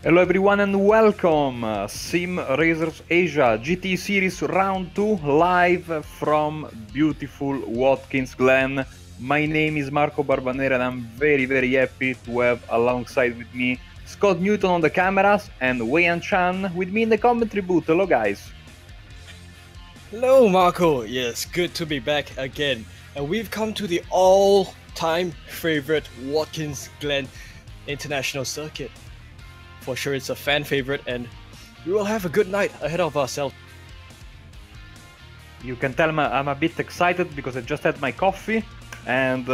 Hello everyone and welcome! SimRacing Asia GTE Series Round 2 live from beautiful Watkins Glen. My name is Marco Barbanera and I'm very happy to have alongside with me Scott Newton on the cameras and Wei Chan with me in the commentary booth. Hello guys! Hello Marco, yes, good to be back again. And we've come to the all-time favorite Watkins Glen International Circuit. For sure it's a fan favorite and we will have a good night ahead of ourselves. You can tell I'm a bit excited because I just had my coffee and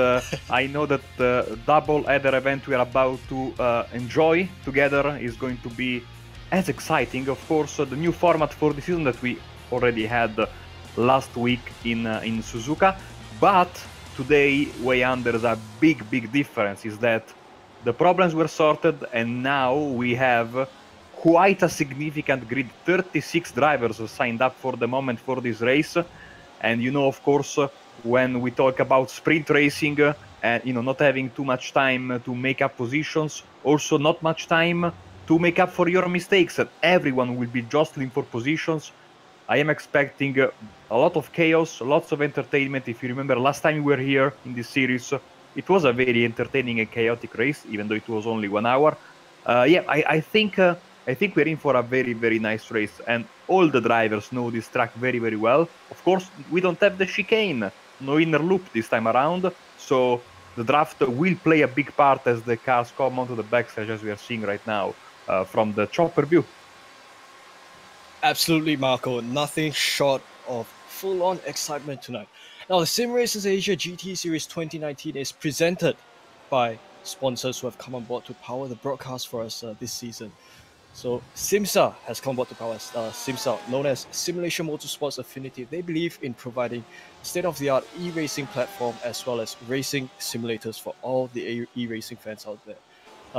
I know that the double header event we are about to enjoy together is going to be as exciting. Of course, the new format for the season that we already had last week in Suzuka, but today, there's a big difference is that the problems were sorted and now we have quite a significant grid. 36 drivers signed up for the moment for this race. And you know, of course, when we talk about sprint racing and not having too much time to make up positions, also not much time to make up for your mistakes, and everyone will be jostling for positions. I am expecting a lot of chaos, lots of entertainment. If you remember last time we were here in this series, it was a very entertaining and chaotic race, even though it was only 1 hour. I think we're in for a very nice race, and all the drivers know this track very well. Of course, we don't have the chicane, no inner loop this time around, so the draft will play a big part as the cars come onto the backstage, as we are seeing right now from the chopper view. Absolutely, Marco, nothing short of full-on excitement tonight. Now, the SimRacing Asia GT Series 2019 is presented by sponsors who have come on board to power the broadcast for us this season. So, SIMMSA has come on board to power us. SIMMSA, known as SIMulation MotorSports Affinity, they believe in providing state-of-the-art e-racing platform as well as racing simulators for all the e-racing fans out there.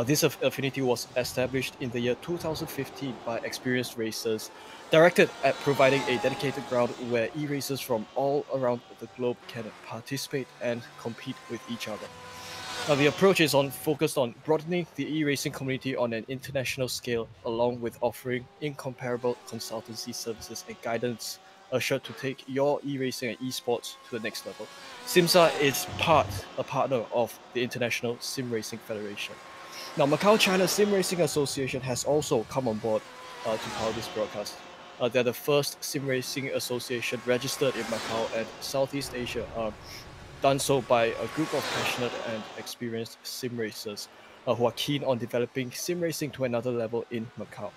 This affinity was established in the year 2015 by experienced racers, directed at providing a dedicated ground where e-racers from all around the globe can participate and compete with each other. Now, the approach is focused on broadening the e-racing community on an international scale, along with offering incomparable consultancy services and guidance assured to take your e-racing and esports to the next level. SIMMSA is a partner of the International SimRacing Federation. Now, Macau-China SimRacing Association has also come on board to power this broadcast. They're the first SimRacing association registered in Macau and Southeast Asia, done so by a group of passionate and experienced sim racers who are keen on developing sim racing to another level in Macau.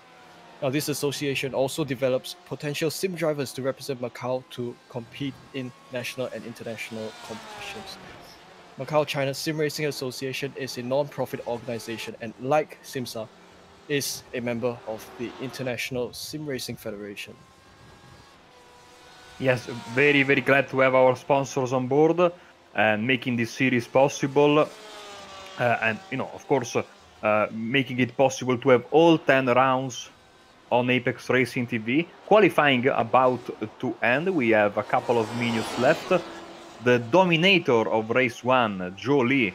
Now, this association also develops potential sim drivers to represent Macau to compete in national and international competitions. Macau-China SimRacing Association is a non-profit organization and, like SIMMSA, is a member of the International SimRacing Federation. Yes, very glad to have our sponsors on board and making this series possible. And, of course, making it possible to have all 10 rounds on ApexRacingTV. Qualifying about to end. We have a couple of minutes left. The dominator of race 1, Jolie,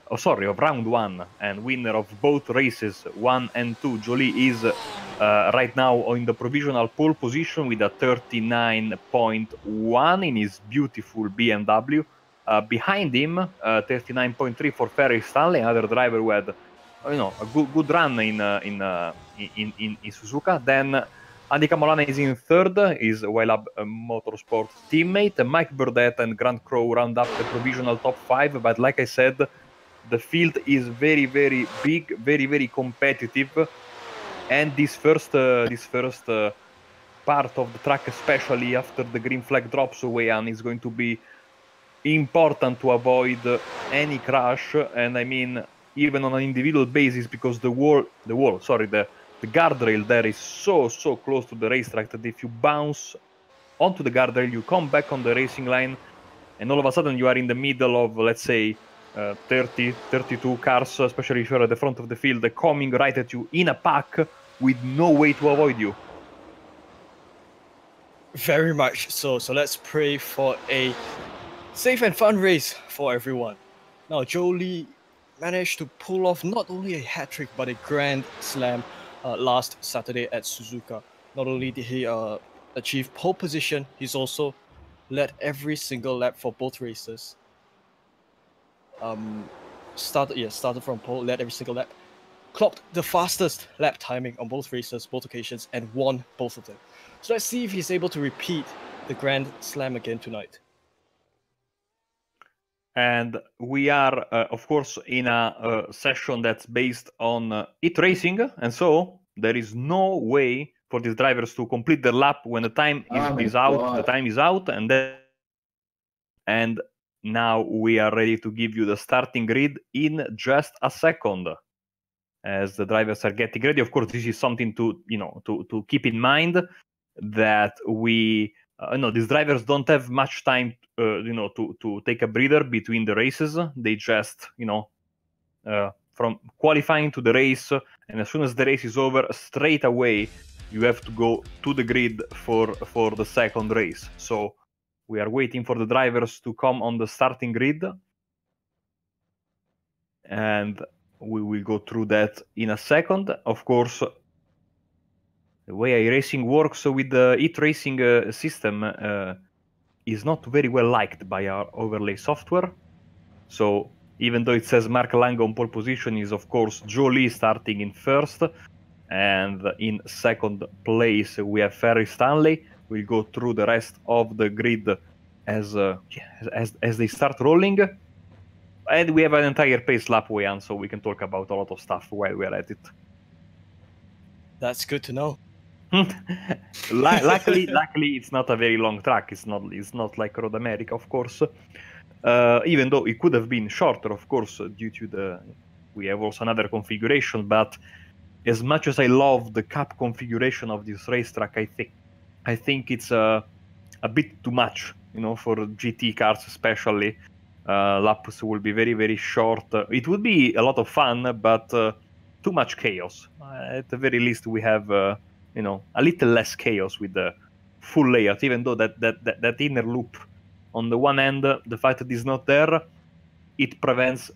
of round 1, and winner of both races 1 and 2, Jolie, is right now in the provisional pole position with a 39.1 in his beautiful BMW. Behind him, 39.3 for Ferry Stanley, another driver who had a good run in Suzuka. Then Andy Camolana is in third, is Wailab Motorsport teammate. Mike Burdett and Grant Crow round up the provisional top 5. But like I said, the field is very big, very competitive. And this first part of the track, especially after the green flag drops away, is going to be important to avoid any crash. And I mean, even on an individual basis, because the guardrail there is so close to the racetrack that if you bounce onto the guardrail, you come back on the racing line, and all of a sudden you are in the middle of, let's say, 32 cars, especially if you're at the front of the field, coming right at you in a pack with no way to avoid you. Very much so. So let's pray for a safe and fun race for everyone. Now, Jolie managed to pull off not only a hat-trick but a grand slam last Saturday at Suzuka. Not only did he achieve pole position, he's also led every single lap for both races. Started from pole, led every single lap, clocked the fastest lap timing on both races, both occasions, and won both of them. So let's see if he's able to repeat the Grand Slam again tonight. And we are, of course, in a session that's based on heat racing, and so there is no way for these drivers to complete their lap when the time is out. The time is out, and now we are ready to give you the starting grid in just a second. As the drivers are getting ready, of course, this is something to to keep in mind, that we these drivers don't have much time to take a breather between the races. They just from qualifying to the race, and as soon as the race is over, straight away you have to go to the grid for the second race. So we are waiting for the drivers to come on the starting grid, and we will go through that in a second. Of course, the way iRacing works with the heat racing system is not very well liked by our overlay software. So even though it says Mark Lang on pole position, is of course Jolie starting in first, and in second place we have Ferry Stanley. We'll go through the rest of the grid as they start rolling. And we have an entire pace lap way on, so we can talk about a lot of stuff while we're at it. That's good to know. luckily, it's not a very long track. It's not like Road America, of course. Even though it could have been shorter, of course, due to we have also another configuration. But as much as I love the Cup configuration of this racetrack, I think it's a bit too much, for GT cars especially. Laps will be very, very short. It would be a lot of fun, but too much chaos. At the very least, we have a little less chaos with the full layout. Even though that inner loop, on the one end, the fact that it's not there, it prevents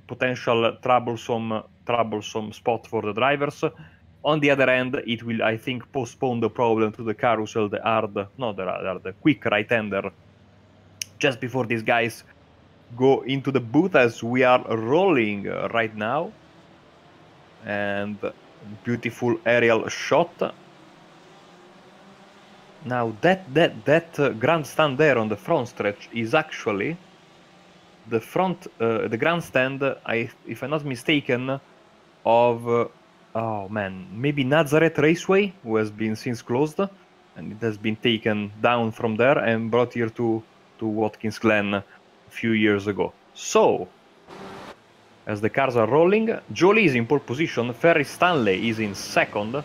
potential troublesome spot for the drivers. On the other end, it will, I think, postpone the problem to the carousel, the quick right-hander, just before these guys go into the booth, as we are rolling right now. And beautiful aerial shot. Now that grandstand there on the front stretch is actually the grandstand, if I'm not mistaken, of maybe Nazareth Raceway, who has been since closed, and it has been taken down from there and brought here to Watkins Glen a few years ago. So, as the cars are rolling, Jolie is in pole position, Ferry Stanley is in second,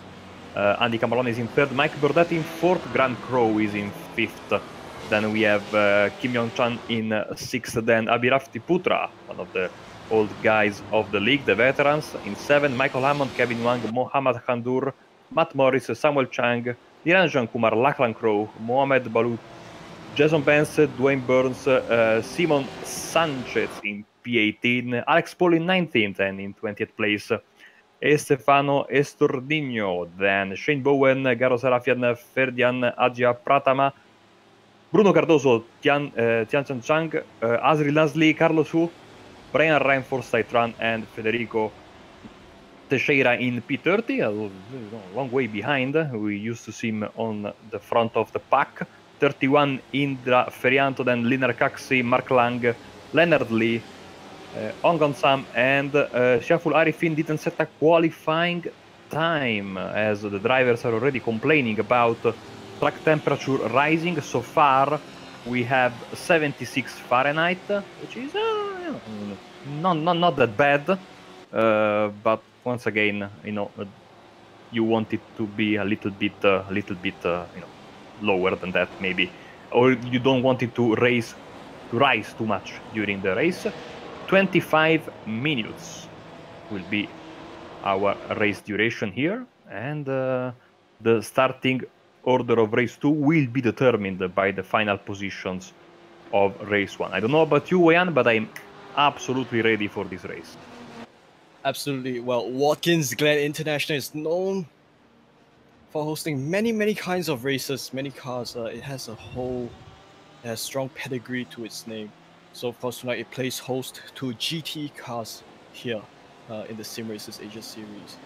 Andy Camarone is in third, Mike Burdett in fourth, Grant Crow is in fifth. Then we have Kim Yong-chan in sixth, then Abhirafti Putra, one of the old guys of the league, the veterans, in seventh, Michael Hammond, Kevin Wang, Mohammad Khandur, Matt Morris, Samuel Chang, Niranjan Kumar, Lachlan Crow, Mohamed Balut, Jason Benz, Dwayne Burns, Simon Sanchez in P18, Alex Paul in 19th, and in 20th place, Estefano Estornino, then Shane Bowen, Garo Sarafian, Ferdian Adja Pratama, Bruno Cardoso, Tian Chang, Azri Lansley, Carlos Hu, Brian Ryan, Tran, and Federico Teixeira in P30, a long way behind. We used to see him on the front of the pack. 31, Indra Ferianto, then Linar Kaksi, Mark Lang, Leonard Lee, Ongon Sam, and Shaful Arifin didn't set a qualifying time, as the drivers are already complaining about track temperature rising. So far, we have 76 Fahrenheit, which is not that bad. But once again, you want it to be a little bit lower than that, maybe, or you don't want it to rise too much during the race. 25 minutes will be our race duration here, and the starting order of race 2 will be determined by the final positions of race 1. I don't know about you, Wayan, but I'm absolutely ready for this race. Absolutely. Well, Watkins Glen International is known for hosting many kinds of races, many cars. It has strong pedigree to its name. So of course tonight it plays host to GTE cars here in the SimRacers Asia series.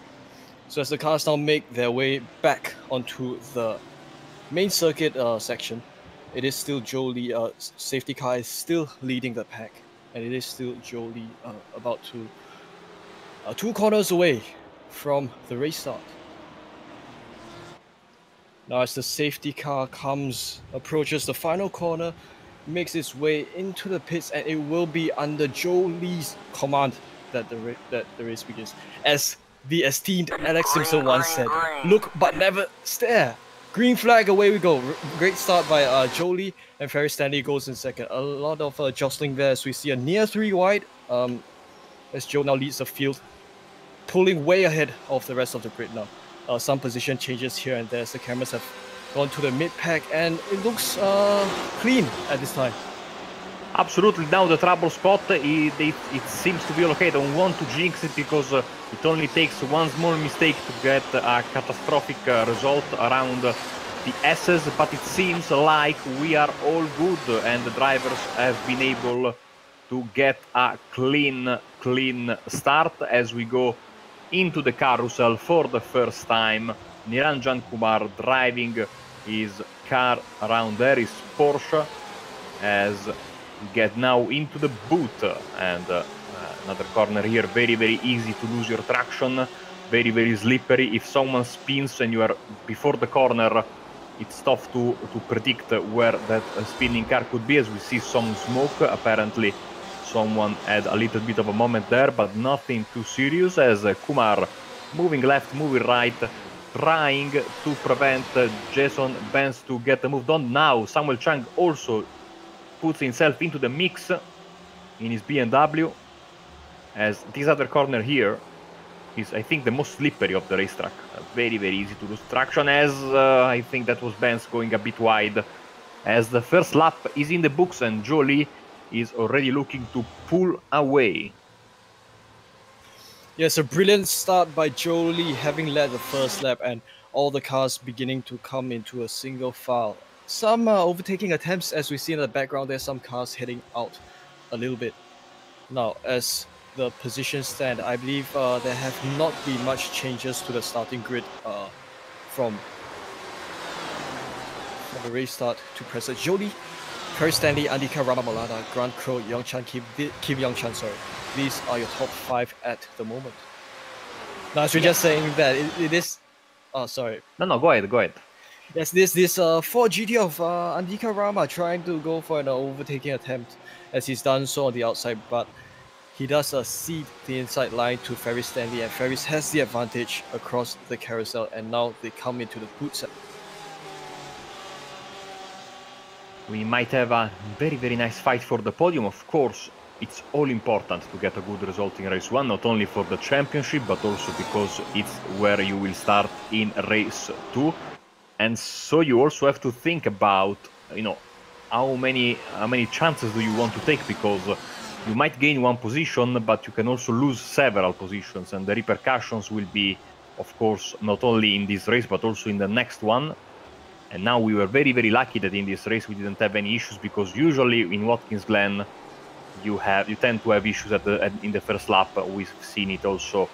So as the cars now make their way back onto the main circuit section, it is still Jolie. Safety car is still leading the pack, and it is still Jolie about to 2 corners away from the race start. Now as the safety car approaches the final corner, makes its way into the pits, and it will be under Jolie's command that the race begins. As the esteemed Alex Simpson once said, "Look but never stare." Green flag, away we go. Great start by Jolie, and Ferry Stanley goes in second. A lot of jostling there as we see a near 3 wide as Joe now leads the field, pulling way ahead of the rest of the grid now. Some position changes here and there as the cameras have gone to the mid-pack, and it looks clean at this time. Absolutely. Now the trouble spot, it seems to be okay. I don't want to jinx it because it only takes one small mistake to get a catastrophic result around the S's, but it seems like we are all good and the drivers have been able to get a clean start as we go into the carousel for the first time. Niranjan Kumar driving his car around there, his Porsche, as we get now into the boot, and another corner here, very easy to lose your traction, very slippery. If someone spins and you are before the corner, it's tough to predict where that spinning car could be, as we see some smoke. Apparently someone had a little bit of a moment there, but nothing too serious, as Kumar moving left, moving right, trying to prevent Jason Benz to get moved on. Now Samuel Chang also puts himself into the mix in his BMW, as this other corner here is, I think, the most slippery of the racetrack. Very easy to lose traction, as I think that was Benz going a bit wide, as the first lap is in the books and Jolie is already looking to pull away. Yes, a brilliant start by Jolie, having led the first lap, and all the cars beginning to come into a single file. Some overtaking attempts, as we see in the background. There's some cars heading out a little bit. Now, as the positions stand, I believe there have not been much changes to the starting grid from the race start to present. Jolie, Perry Stanley, Andika Ramamalana, Grant Crow, Kim Young-chan, sorry. These are your top 5 at the moment. Now, as we're just saying that it is... Oh, sorry. No, go ahead. Yes, this Ford GT of Andika Rama trying to go for an overtaking attempt, as he's done so on the outside, but he does cede the inside line to Ferris Stanley, and Ferris has the advantage across the carousel, and now they come into the boot set. We might have a very nice fight for the podium. Of course, it's all important to get a good result in race 1, not only for the championship, but also because it's where you will start in race 2. And so you also have to think about, how many chances do you want to take, because you might gain one position, but you can also lose several positions, and the repercussions will be, of course, not only in this race, but also in the next one. And now we were very lucky that in this race we didn't have any issues, because usually in Watkins Glen you tend to have issues in the first lap. We've seen it also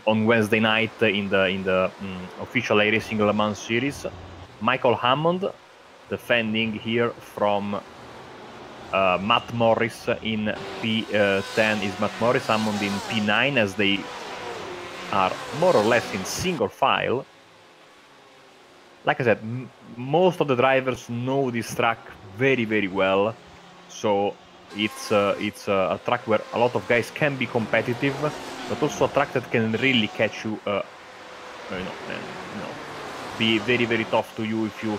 on Wednesday night in the official Eracing Le Mans series. Michael Hammond defending here from Matt Morris in P10 is Matt Morris, Hammond in P9, as they are more or less in single file. Like I said, most of the drivers know this track very well, so it's a track where a lot of guys can be competitive, but also a track that can really catch you, be very tough to you if you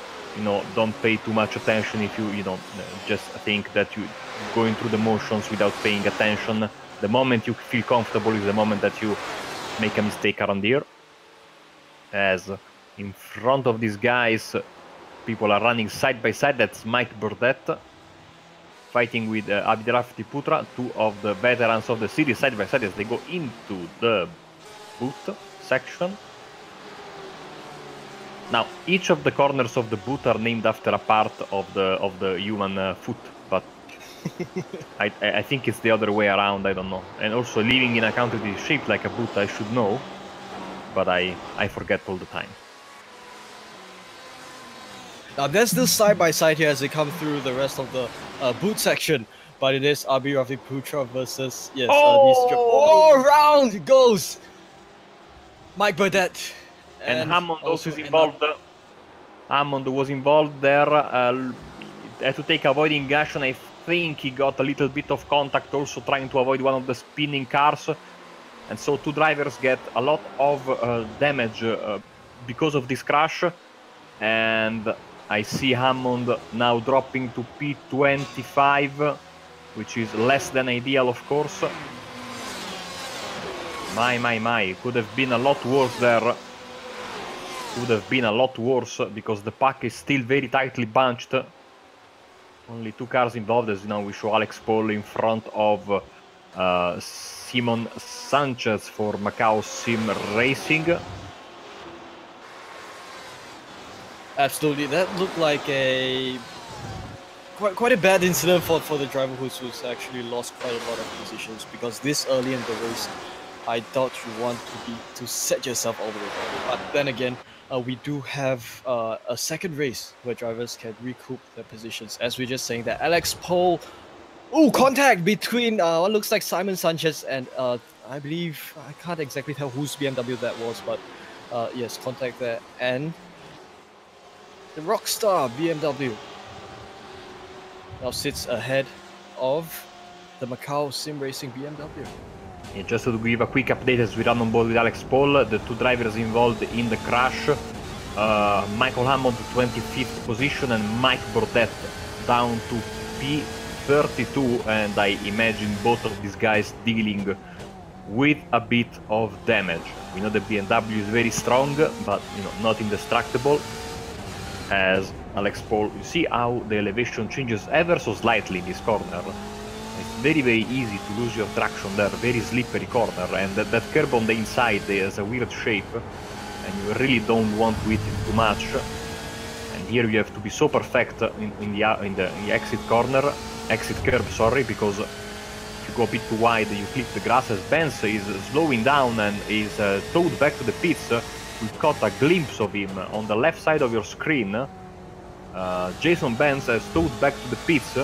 don't pay too much attention, if you just think that you're going through the motions without paying attention. The moment you feel comfortable is the moment that you make a mistake around here, as in front of these guys people are running side by side. That's Mike Burdett, fighting with Abhirafti Putra, two of the veterans of the series, side by side as they go into the boot section. Now, each of the corners of the boot are named after a part of the human foot, but I think it's the other way around. I don't know. And also, living in a country that is shaped like a boot, I should know, but I forget all the time. Now, there's still side by side here as they come through the rest of the boot section, but it is Abhirafti Putra versus these. Oh, round goes Mike Burdett. And Hammond also is involved. Hammond was involved there. Had to take avoiding action. I think he got a little bit of contact, also trying to avoid one of the spinning cars. And so two drivers get a lot of damage because of this crash. And I see Hammond now dropping to P25, which is less than ideal, of course. My. Could have been a lot worse there. Would have been a lot worse because the pack is still very tightly bunched. Only two cars involved, as you know. We show Alex Paul in front of Simon Sanchez for Macau SimRacing. Absolutely, that looked like a quite a bad incident for the driver who's actually lost quite a lot of positions, because this early in the race, I doubt you want to set yourself all the way down. But then again, we do have a second race where drivers can recoup their positions. As we're just saying that Alex Paul, contact between what looks like Simon Sanchez and I believe, I can't exactly tell whose BMW that was, but yes, contact there, and the Rockstar BMW now sits ahead of the Macau SimRacing BMW. Yeah, just to give a quick update as we run on board with Alex Paul, the two drivers involved in the crash, Michael Hammond 25th position and Mike Burdett down to P32, and I imagine both of these guys dealing with a bit of damage. We know the BMW is very strong, but not indestructible. As Alex Paul, you see how the elevation changes ever so slightly in this corner. It's very easy to lose your traction there, very slippery corner, and that curb on the inside has a weird shape, and you really don't want to hit it too much. And here you have to be so perfect in the exit curb, sorry, because if you go a bit too wide, you clip the grass. As Benz is slowing down and is towed back to the pits. We caught a glimpse of him on the left side of your screen. Jason Benz has towed back to the pits.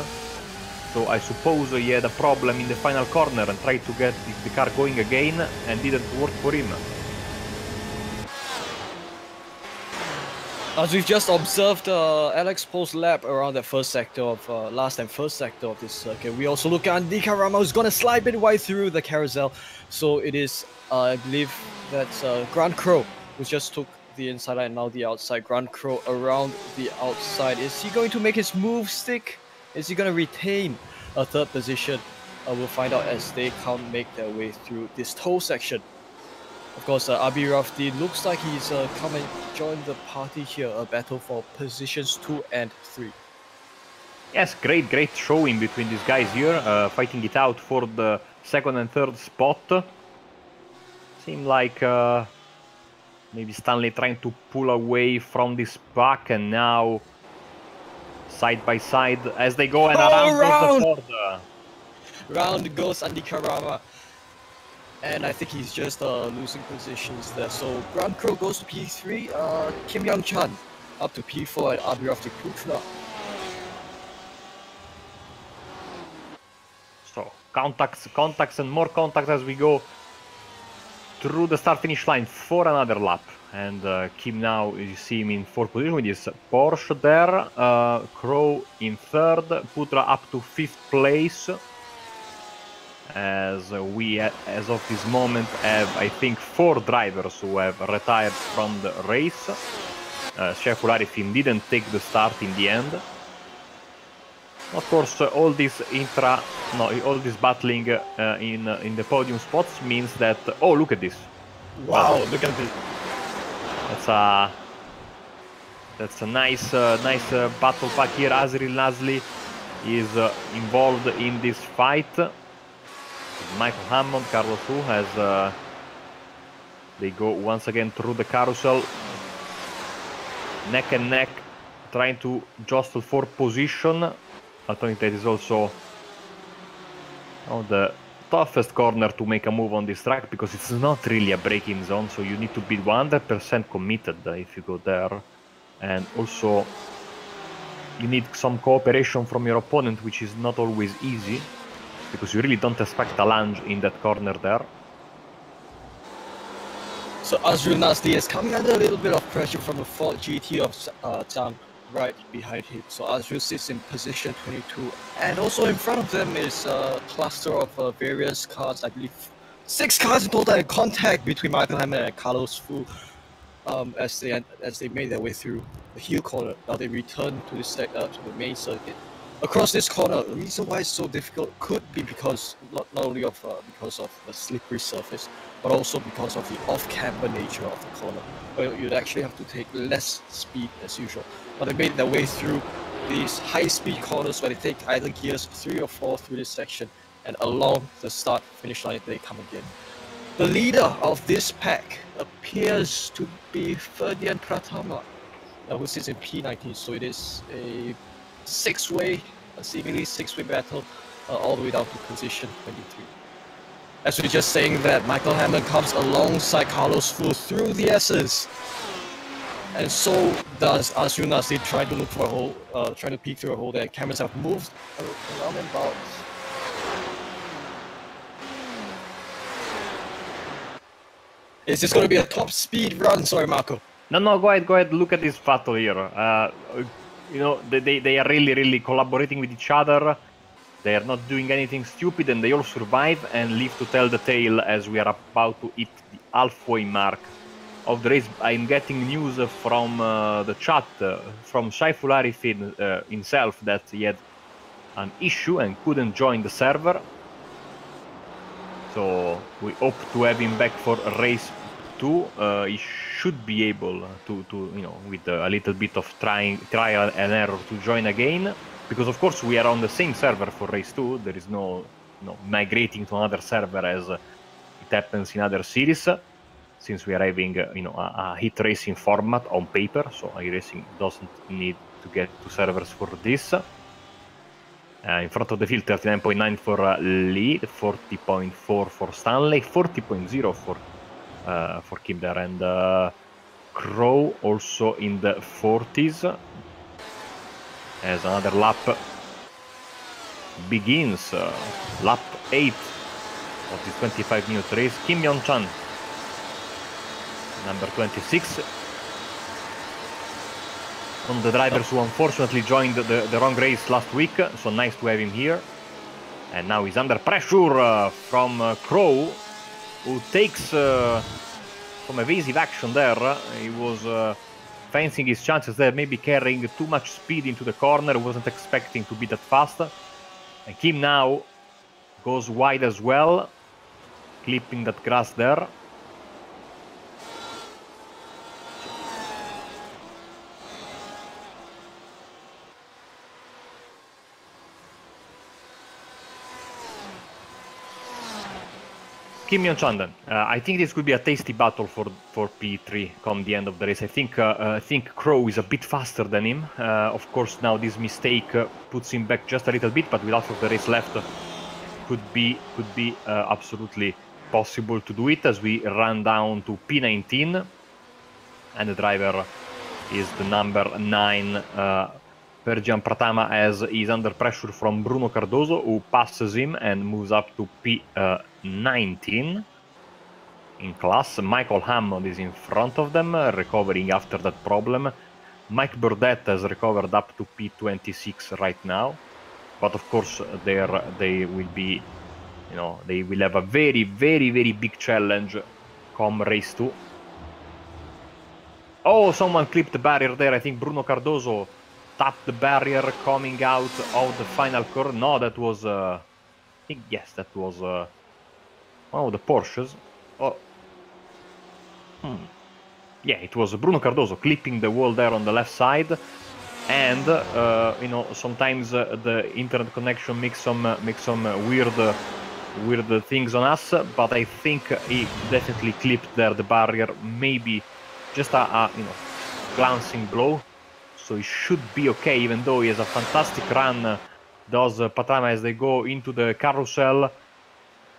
So I suppose he had a problem in the final corner and tried to get the car going again and didn't work for him. As we've just observed Alex Paul's lap around that first sector of last and first sector of this circuit, we also look at Andy Karama, who's gonna slide midway through the carousel. So it is, I believe that's Grant Crow, who just took the inside and now the outside. Grant Crow around the outside. Is he going to make his move stick? Is he going to retain a third position? We'll find out as they can't make their way through this toll section. Of course, Abhirafti looks like he's come and joined the party here. A battle for positions 2 and 3. Yes, great showing between these guys here, fighting it out for the second and third spot. Seemed like maybe Stanley trying to pull away from this pack, and now side by side as they go and around goes the Ford. Round goes Andy Karama. And I think he's just losing positions there. So Grant Crow goes to P3, Kim Young Chan up to P4, and Abhirafti Putra. So contacts and more contacts as we go through the start-finish line for another lap. And Kim now, you see him in 4th position with his Porsche there. Crow in 3rd, Putra up to 5th place. As we, as of this moment, have, I think, 4 drivers who have retired from the race. Sheful Arifin didn't take the start in the end. Of course, all this battling in the podium spots means that, oh, look at this! Wow, look at this! That's a nice battle pack here. Azril Nazli is involved in this fight. Michael Hammond, Carlos Hu, as they go once again through the carousel, neck and neck, trying to jostle for position. I think that is also the toughest corner to make a move on this track, because it's not really a braking zone, so you need to be 100% committed if you go there. And also you need some cooperation from your opponent, which is not always easy, because you really don't expect a lunge in that corner there. So Azrul Nasri is coming under a little bit of pressure from the Ford GT of Zhang right behind him. So Azrul sits in position 22, and also in front of them is a cluster of various cars. I believe 6 cars in total in contact between Michael Hammond and Carlos Fu as they made their way through the hill corner. Now they return to the main circuit. Across this corner, the reason why it's so difficult could be because not only because of the slippery surface, but also because of the off-camber nature of the corner, where you'd actually have to take less speed as usual. But they made their way through these high-speed corners where they take either gears 3 or 4 through this section, and along the start-finish line they come again. The leader of this pack appears to be Ferdian Pratama, who sits in P19, so it is a seemingly six-way battle all the way down to position 23. As we're just saying that, Michael Hammond comes alongside Carlos Fu through the S's, and so does Azrul Nasri, trying to look for a hole, trying to peek through a hole there. Cameras have moved around and about. Is this going to be a top speed run? Sorry, Marco. No, go ahead. Look at this battle here. You know, they are really collaborating with each other. They are not doing anything stupid, and they all survive and live to tell the tale as we are about to hit the halfway mark of the race. I'm getting news from the chat from Saiful Arifin himself that he had an issue and couldn't join the server. So we hope to have him back for race 2. He should be able to you know, with a little bit of trial and error, to join again. Because of course we are on the same server for race 2. There is no migrating to another server as it happens in other series, since we are having you know, a hit racing format on paper. So iRacing doesn't need to get to servers for this. In front of the field, 39.9 for Lee, 40.4 for Stanley, 40.0 for Kim there, and Crow also in the 40s. As another lap begins, lap 8 of this 25-minute race. Kim Yong-chan, number 26. On the drivers who unfortunately joined the wrong race last week, so nice to have him here. And now he's under pressure from Crow, who takes some evasive action there. He was fancying his chances there, maybe carrying too much speed into the corner, wasn't expecting to be that fast. And Kim now goes wide as well, clipping that grass there. Kim Yong-chan, I think this could be a tasty battle for P3 come the end of the race. I think Crow is a bit faster than him. Of course, now this mistake puts him back just a little bit, but with half of the race left, could be absolutely possible to do it, as we run down to P19, and the driver is the number 9. Ferdian Pratama, as he's under pressure from Bruno Cardoso, who passes him and moves up to P19 in class. Michael Hammond is in front of them, recovering after that problem. Mike Burdett has recovered up to P26 right now, but of course they will be, you know, they will have a very big challenge come race 2. Oh, someone clipped the barrier there. I think Bruno Cardoso tapped the barrier coming out of the final corner. No, that was I think, yes, that was one of the Porsches. Oh, yeah, it was Bruno Cardoso clipping the wall there on the left side. and you know, sometimes the internet connection makes some weird things on us, but I think he definitely clipped there the barrier, maybe just a you know, glancing blow, so he should be okay, even though he has a fantastic run, does Patama, as they go into the carousel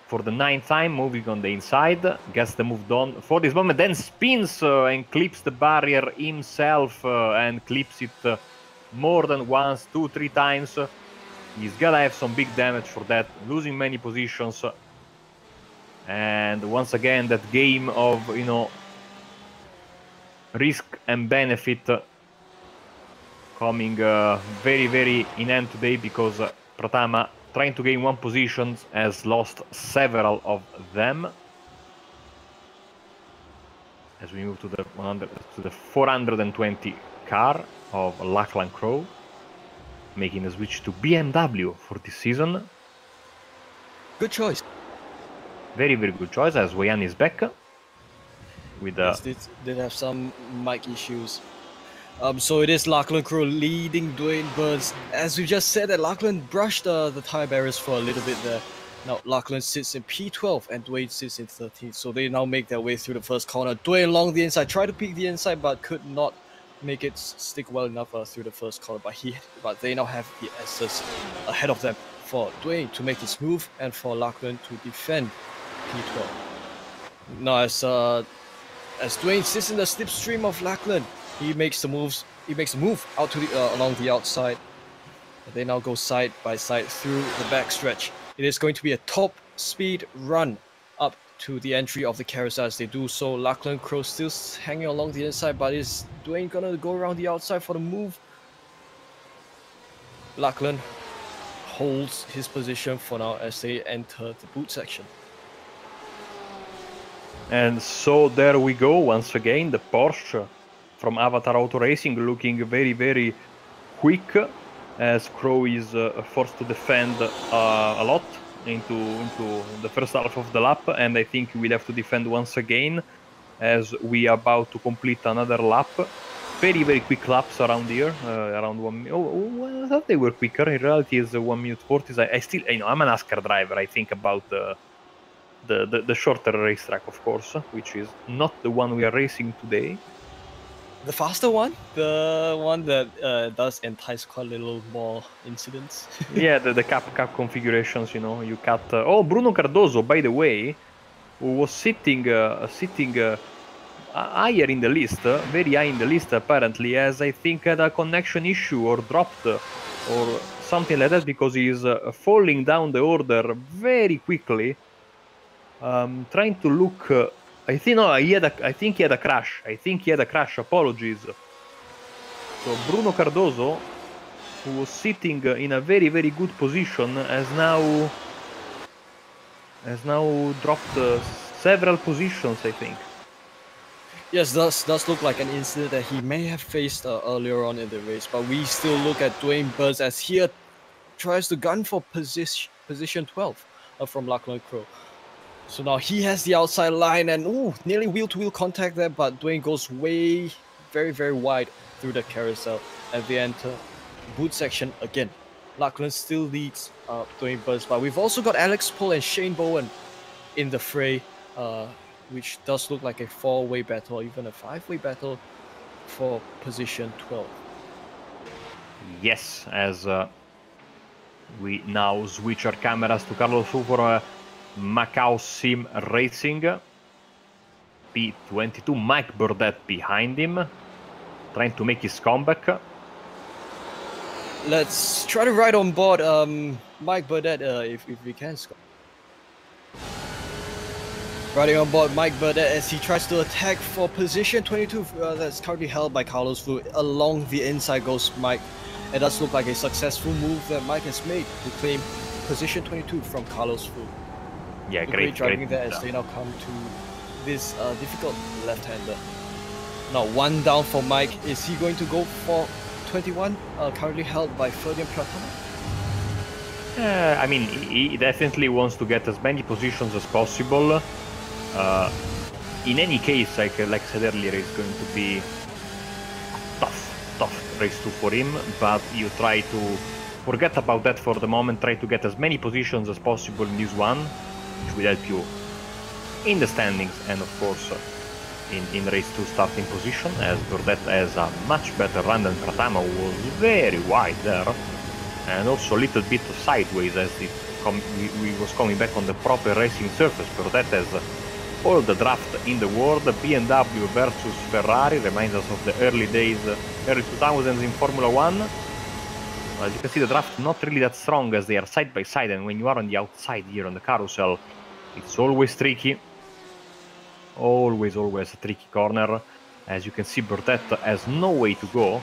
for the 9th time, moving on the inside, gets the move done for this moment, then spins and clips the barrier himself, and clips it more than once, 2-3 times. He's gonna have some big damage for that, losing many positions. And once again, that game of, you know, risk and benefit coming very in end today, because Pratama, trying to gain one position, has lost several of them. As we move to the 420 car of Lachlan Crow, making a switch to BMW for this season. Good choice. Very good choice, as Wayan is back. With yes, did have some mic issues. So it is Lachlan Crow leading Dwayne Burns. As we just said, that Lachlan brushed the tire barriers for a little bit there. Now Lachlan sits in P12 and Dwayne sits in 13th. So they now make their way through the first corner. Dwayne along the inside, tried to peek the inside, but could not make it stick well enough through the first corner. But they now have the Eracers ahead of them for Dwayne to make his move and for Lachlan to defend P12. Now as Dwayne sits in the slipstream of Lachlan, he makes the moves. He makes a move out to the along the outside. They now go side by side through the backstretch. It is going to be a top speed run up to the entry of the carousel. As they do so, Lachlan Crow still hanging along the inside, but is Dwayne gonna go around the outside for the move? Lachlan holds his position for now as they enter the boot section. And so there we go, once again, the Porsche from Avatar Auto Racing looking very quick, as Crow is forced to defend a lot into the first half of the lap, and I think we'll have to defend once again as we are about to complete another lap. Very quick laps around here, around 1 minute. Oh, I thought they were quicker. In reality, it's 1 minute 40. I still, you know, I'm a NASCAR driver. I think about the shorter racetrack, of course, which is not the one we are racing today. The faster one? The one that does entice quite a little more incidents? Yeah, the cap configurations, you know, you cut... Oh, Bruno Cardoso, by the way, who was sitting higher in the list, very high in the list apparently, as I think had a connection issue or dropped or something like that, because he is falling down the order very quickly. Trying to look... I think he had a crash. Apologies. So Bruno Cardoso, who was sitting in a very good position, has now dropped several positions, I think. Yes, does look like an incident that he may have faced earlier on in the race, but we still look at Dwayne Burns as he tries to gun for position 12 from Lachlan Crow. So now he has the outside line and nearly wheel-to-wheel contact there, but Dwayne goes way, very wide through the carousel as they enter boot section again. Lachlan still leads Dwayne Burns, but we've also got Alex Pohl and Shane Bowen in the fray, which does look like a 4-way battle, or even a 5-way battle for position 12. Yes, as we now switch our cameras to Carlos Fu for Macau SimRacing. P22, Mike Burdett behind him, trying to make his comeback. Let's try to ride on board Mike Burdett if we can. Riding on board Mike Burdett as he tries to attack for position 22 that's currently held by Carlos Fu. Along the inside goes Mike. It does look like a successful move that Mike has made to claim position 22 from Carlos Fu. Yeah, great driving there as they now come to this difficult left-hander. Now one down for Mike. Is he going to go for 21? Currently held by Ferdian Pratama? I mean, he definitely wants to get as many positions as possible. In any case, like I said earlier, it's going to be tough tough race 2 for him, but you try to forget about that for the moment, try to get as many positions as possible in this one, which will help you in the standings and of course in race 2 starting position, as Burdett has a much better run than Pratama, who was very wide there, and also a little bit sideways as he was coming back on the proper racing surface. Burdett has all the draft in the world. BMW versus Ferrari reminds us of the early days, early 2000s in Formula 1. As you can see, the draft not really that strong as they are side by side, and when you are on the outside here on the carousel, it's always tricky. Always a tricky corner. As you can see, Burdett has no way to go,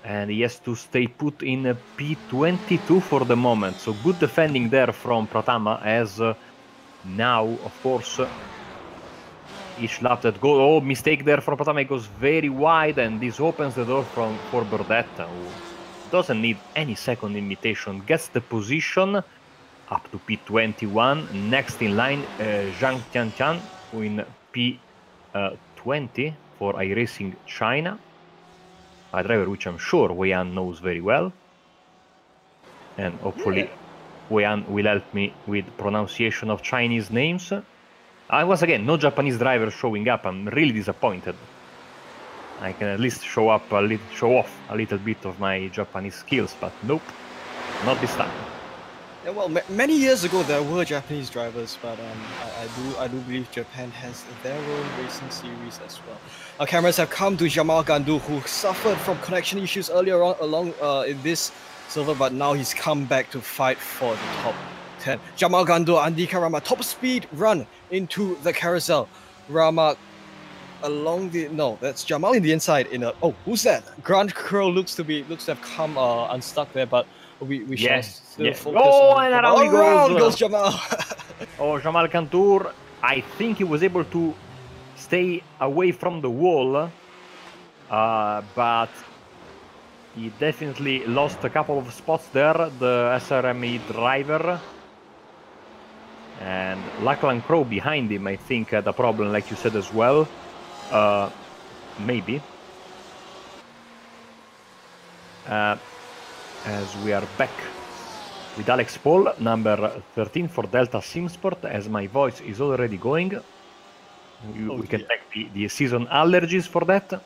and he has to stay put in P22 for the moment. So good defending there from Pratama, as now, of course, each lap that goes... Oh, mistake there from Pratama. It goes very wide, and this opens the door for Burdett, who doesn't need any second invitation. Gets the position up to P21. Next in line, Zhang Tiantian in P20 for Eracing China. A driver which I'm sure Weian knows very well. And hopefully Weian will help me with pronunciation of Chinese names. Once again, no Japanese driver showing up. I'm really disappointed. I can at least show off a little bit of my Japanese skills, but nope, not this time. Yeah, well, many years ago there were Japanese drivers, but I do believe Japan has their own racing series as well. Our cameras have come to Jamal Gandu, who suffered from connection issues earlier on along in this server, but now he's come back to fight for the top 10. Jamal Gandu, Andika Rama, top speed run into the carousel. Rama along the... No, that's Jamal in the inside in a... Oh, who's that? Grant Crow looks to have come unstuck there, but we shall still focus on... And around goes Jamal! Oh, Jamal Cantour, I think he was able to stay away from the wall, but he definitely lost a couple of spots there, the SRME driver. And Lachlan Crow behind him, I think, had a problem, like you said as well. Maybe. As we are back with Alex Paul, number 13 for Delta Simsport, as my voice is already going. We can take the season allergies for that.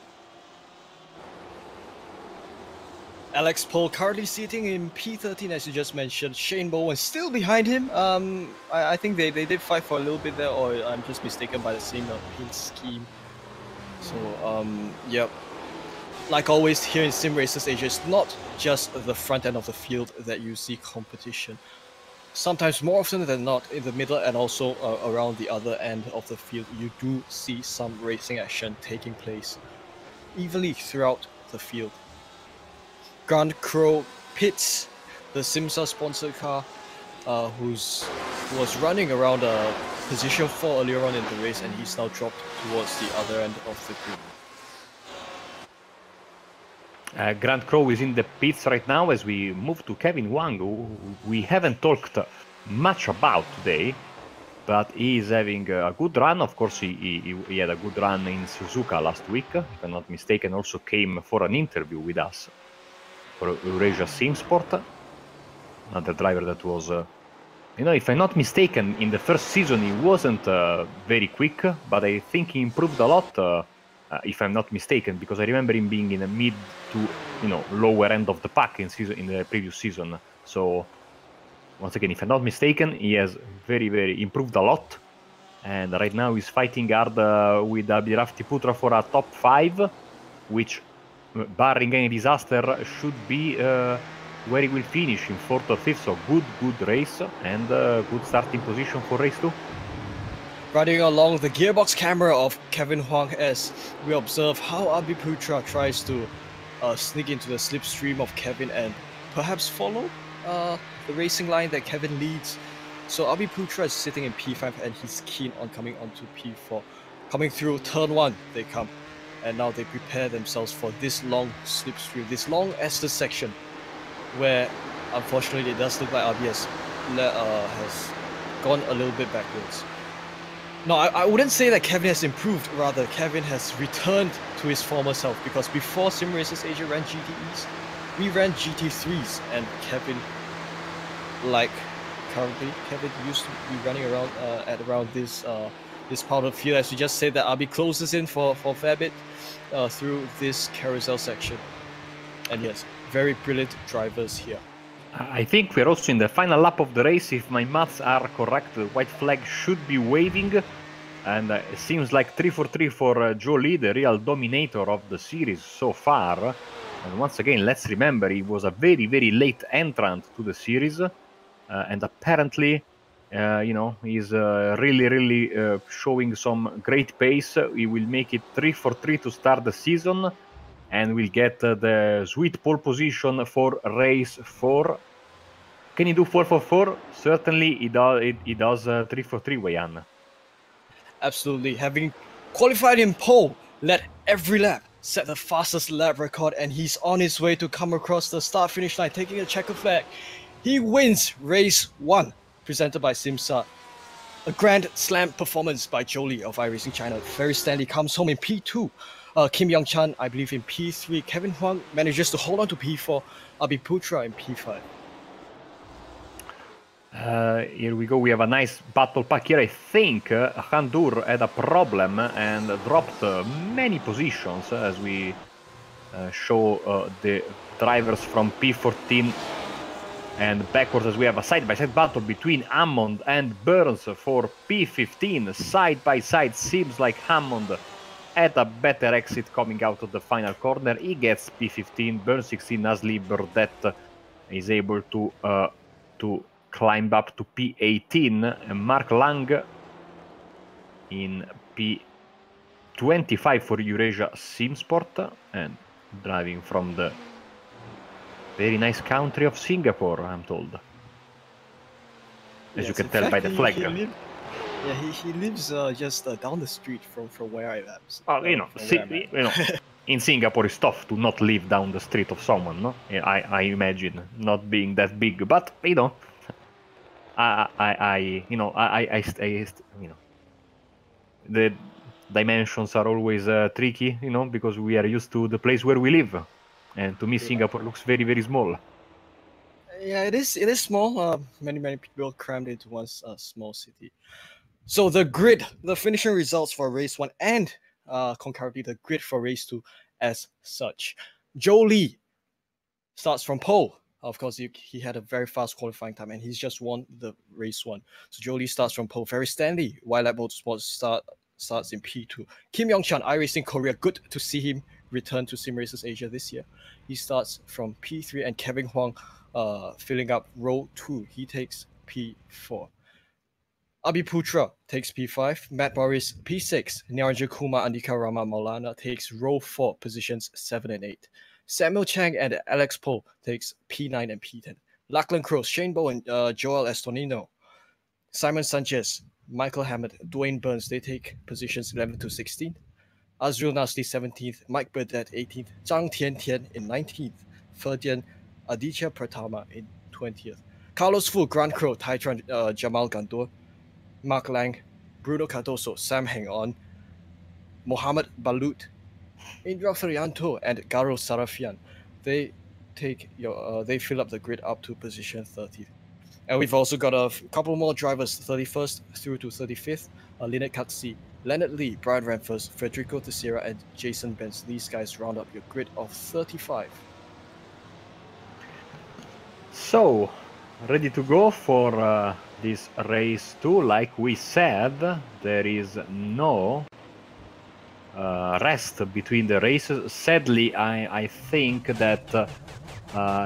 Alex Paul currently sitting in P13, as you just mentioned. Shane Bowen still behind him. I think they did fight for a little bit there, or I'm just mistaken by the same pin scheme. So, yep. Like always here in SimRacers Asia, it's not just the front end of the field that you see competition. Sometimes more often than not, in the middle and also around the other end of the field, you do see some racing action taking place evenly throughout the field. Grant Crow pits the SIMMSA sponsored car, who was running around position 4 earlier on in the race, and he's now dropped towards the other end of the group. Grant Crow is in the pits right now as we move to Kevin Wang, who we haven't talked much about today, but he is having a good run. Of course, he had a good run in Suzuka last week, if I'm not mistaken. Also came for an interview with us for Eurasia Simsport. Another driver that was, you know, if I'm not mistaken, in the first season he wasn't very quick, but I think he improved a lot. If I'm not mistaken, because I remember him being in the mid to, you know, lower end of the pack in the previous season. So once again, if I'm not mistaken, he has very improved a lot, and right now he's fighting hard with Abhirafti Putra for a top 5, which, barring any disaster, should be where he will finish in 4th or 5th. So good race and good starting position for race 2. Running along the gearbox camera of Kevin Huang, as we observe how Abhiputra tries to sneak into the slipstream of Kevin and perhaps follow the racing line that Kevin leads. So Abhiputra is sitting in P5 and he's keen on coming onto P4. Coming through turn 1 they come, and now they prepare themselves for this long slipstream, this long Esther section, where unfortunately it does look like Abhi has gone a little bit backwards. No, I wouldn't say that Kevin has improved. Rather, Kevin has returned to his former self, because before SimRacers Asia ran GTEs, we ran GT3s, and Kevin, like currently, Kevin used to be running around at around this part of the field. As we just said, that Abi closes in for a fair bit through this carousel section. And yes, very brilliant drivers here. I think we're also in the final lap of the race. If my maths are correct, the white flag should be waving. And it seems like 3-4-3 for Joe Lee, the real dominator of the series so far. And once again, let's remember, he was a very, very late entrant to the series. And apparently, he's really showing some great pace. He will make it 3-4-3 to start the season. And we'll get the sweet pole position for race 4. Can he do 4-4-4? Certainly he does 3-4-3, Wei-Yan. Absolutely. Having qualified in pole, led every lap, set the fastest lap record, and he's on his way to come across the start-finish line, taking a checker flag. He wins race 1, presented by SIMMSA. A grand slam performance by Jolie of iRacing China. Ferry Stanley comes home in P2. Kim Young-chan, I believe, in P3. Kevin Huang manages to hold on to P4. Abi Putra in P5. Here we go. We have a nice battle pack here. I think Handur had a problem and dropped many positions as we show the drivers from P14 and backwards, as we have a side-by-side battle between Hammond and Burns for P15. Side by side, seems like Hammond had a better exit coming out of the final corner. He gets P15, Burns 16, Nasli Burdett is able to climb up to P18, and Mark Lang in P25 for Eurasia SimSport, and driving from the very nice country of Singapore, I'm told. As you can tell by the flag. He lives just down the street from where I am. Oh, in Singapore it's tough to not live down the street of someone, no? I imagine, not being that big, but the dimensions are always tricky, because we are used to the place where we live, and to me Singapore looks very, very small. Yeah, it is small. Many people crammed into one small city. So the grid, the finishing results for race 1 and concurrently the grid for race 2 as such. Joe Lee starts from pole. Of course, he had a very fast qualifying time, and he's just won the race 1. So Joe Lee starts from pole. Ferry Stanley, Wildlife Motorsports starts in P2. Kim Young-chan, iRacing Korea, good to see him return to SimRacers Asia this year. He starts from P3, and Kevin Huang filling up row 2. He takes P4. Abi Putra takes P5. Matt Morris P6. Niranja Kumar Andika Rama Maulana takes row 4, positions 7 and 8. Samuel Chang and Alex Poe takes P9 and P10. Lachlan Crowe, Shane Bow, and Joel Estornino. Simon Sanchez, Michael Hammond, Dwayne Burns, they take positions 11 to 16. Azril Nasli 17th, Mike Burdett 18th, Zhang Tian in 19th, Ferdian Aditya Pratama in 20th. Carlos Fu, Grant Crow, Taitran Jamal Gandour, Mark Lang, Bruno Cardoso, Sam Hang-On, Mohamed Balut, Indra Ferianto, and Garo Sarafian. They fill up the grid up to position 30th. And we've also got a couple more drivers, 31st through to 35th. Lynette Katsi, Leonard Lee, Brian Ramfers, Federico Teixeira, and Jason Benz. These guys round up your grid of 35. So, ready to go for this race 2. Like we said, there is no rest between the races. Sadly, I think that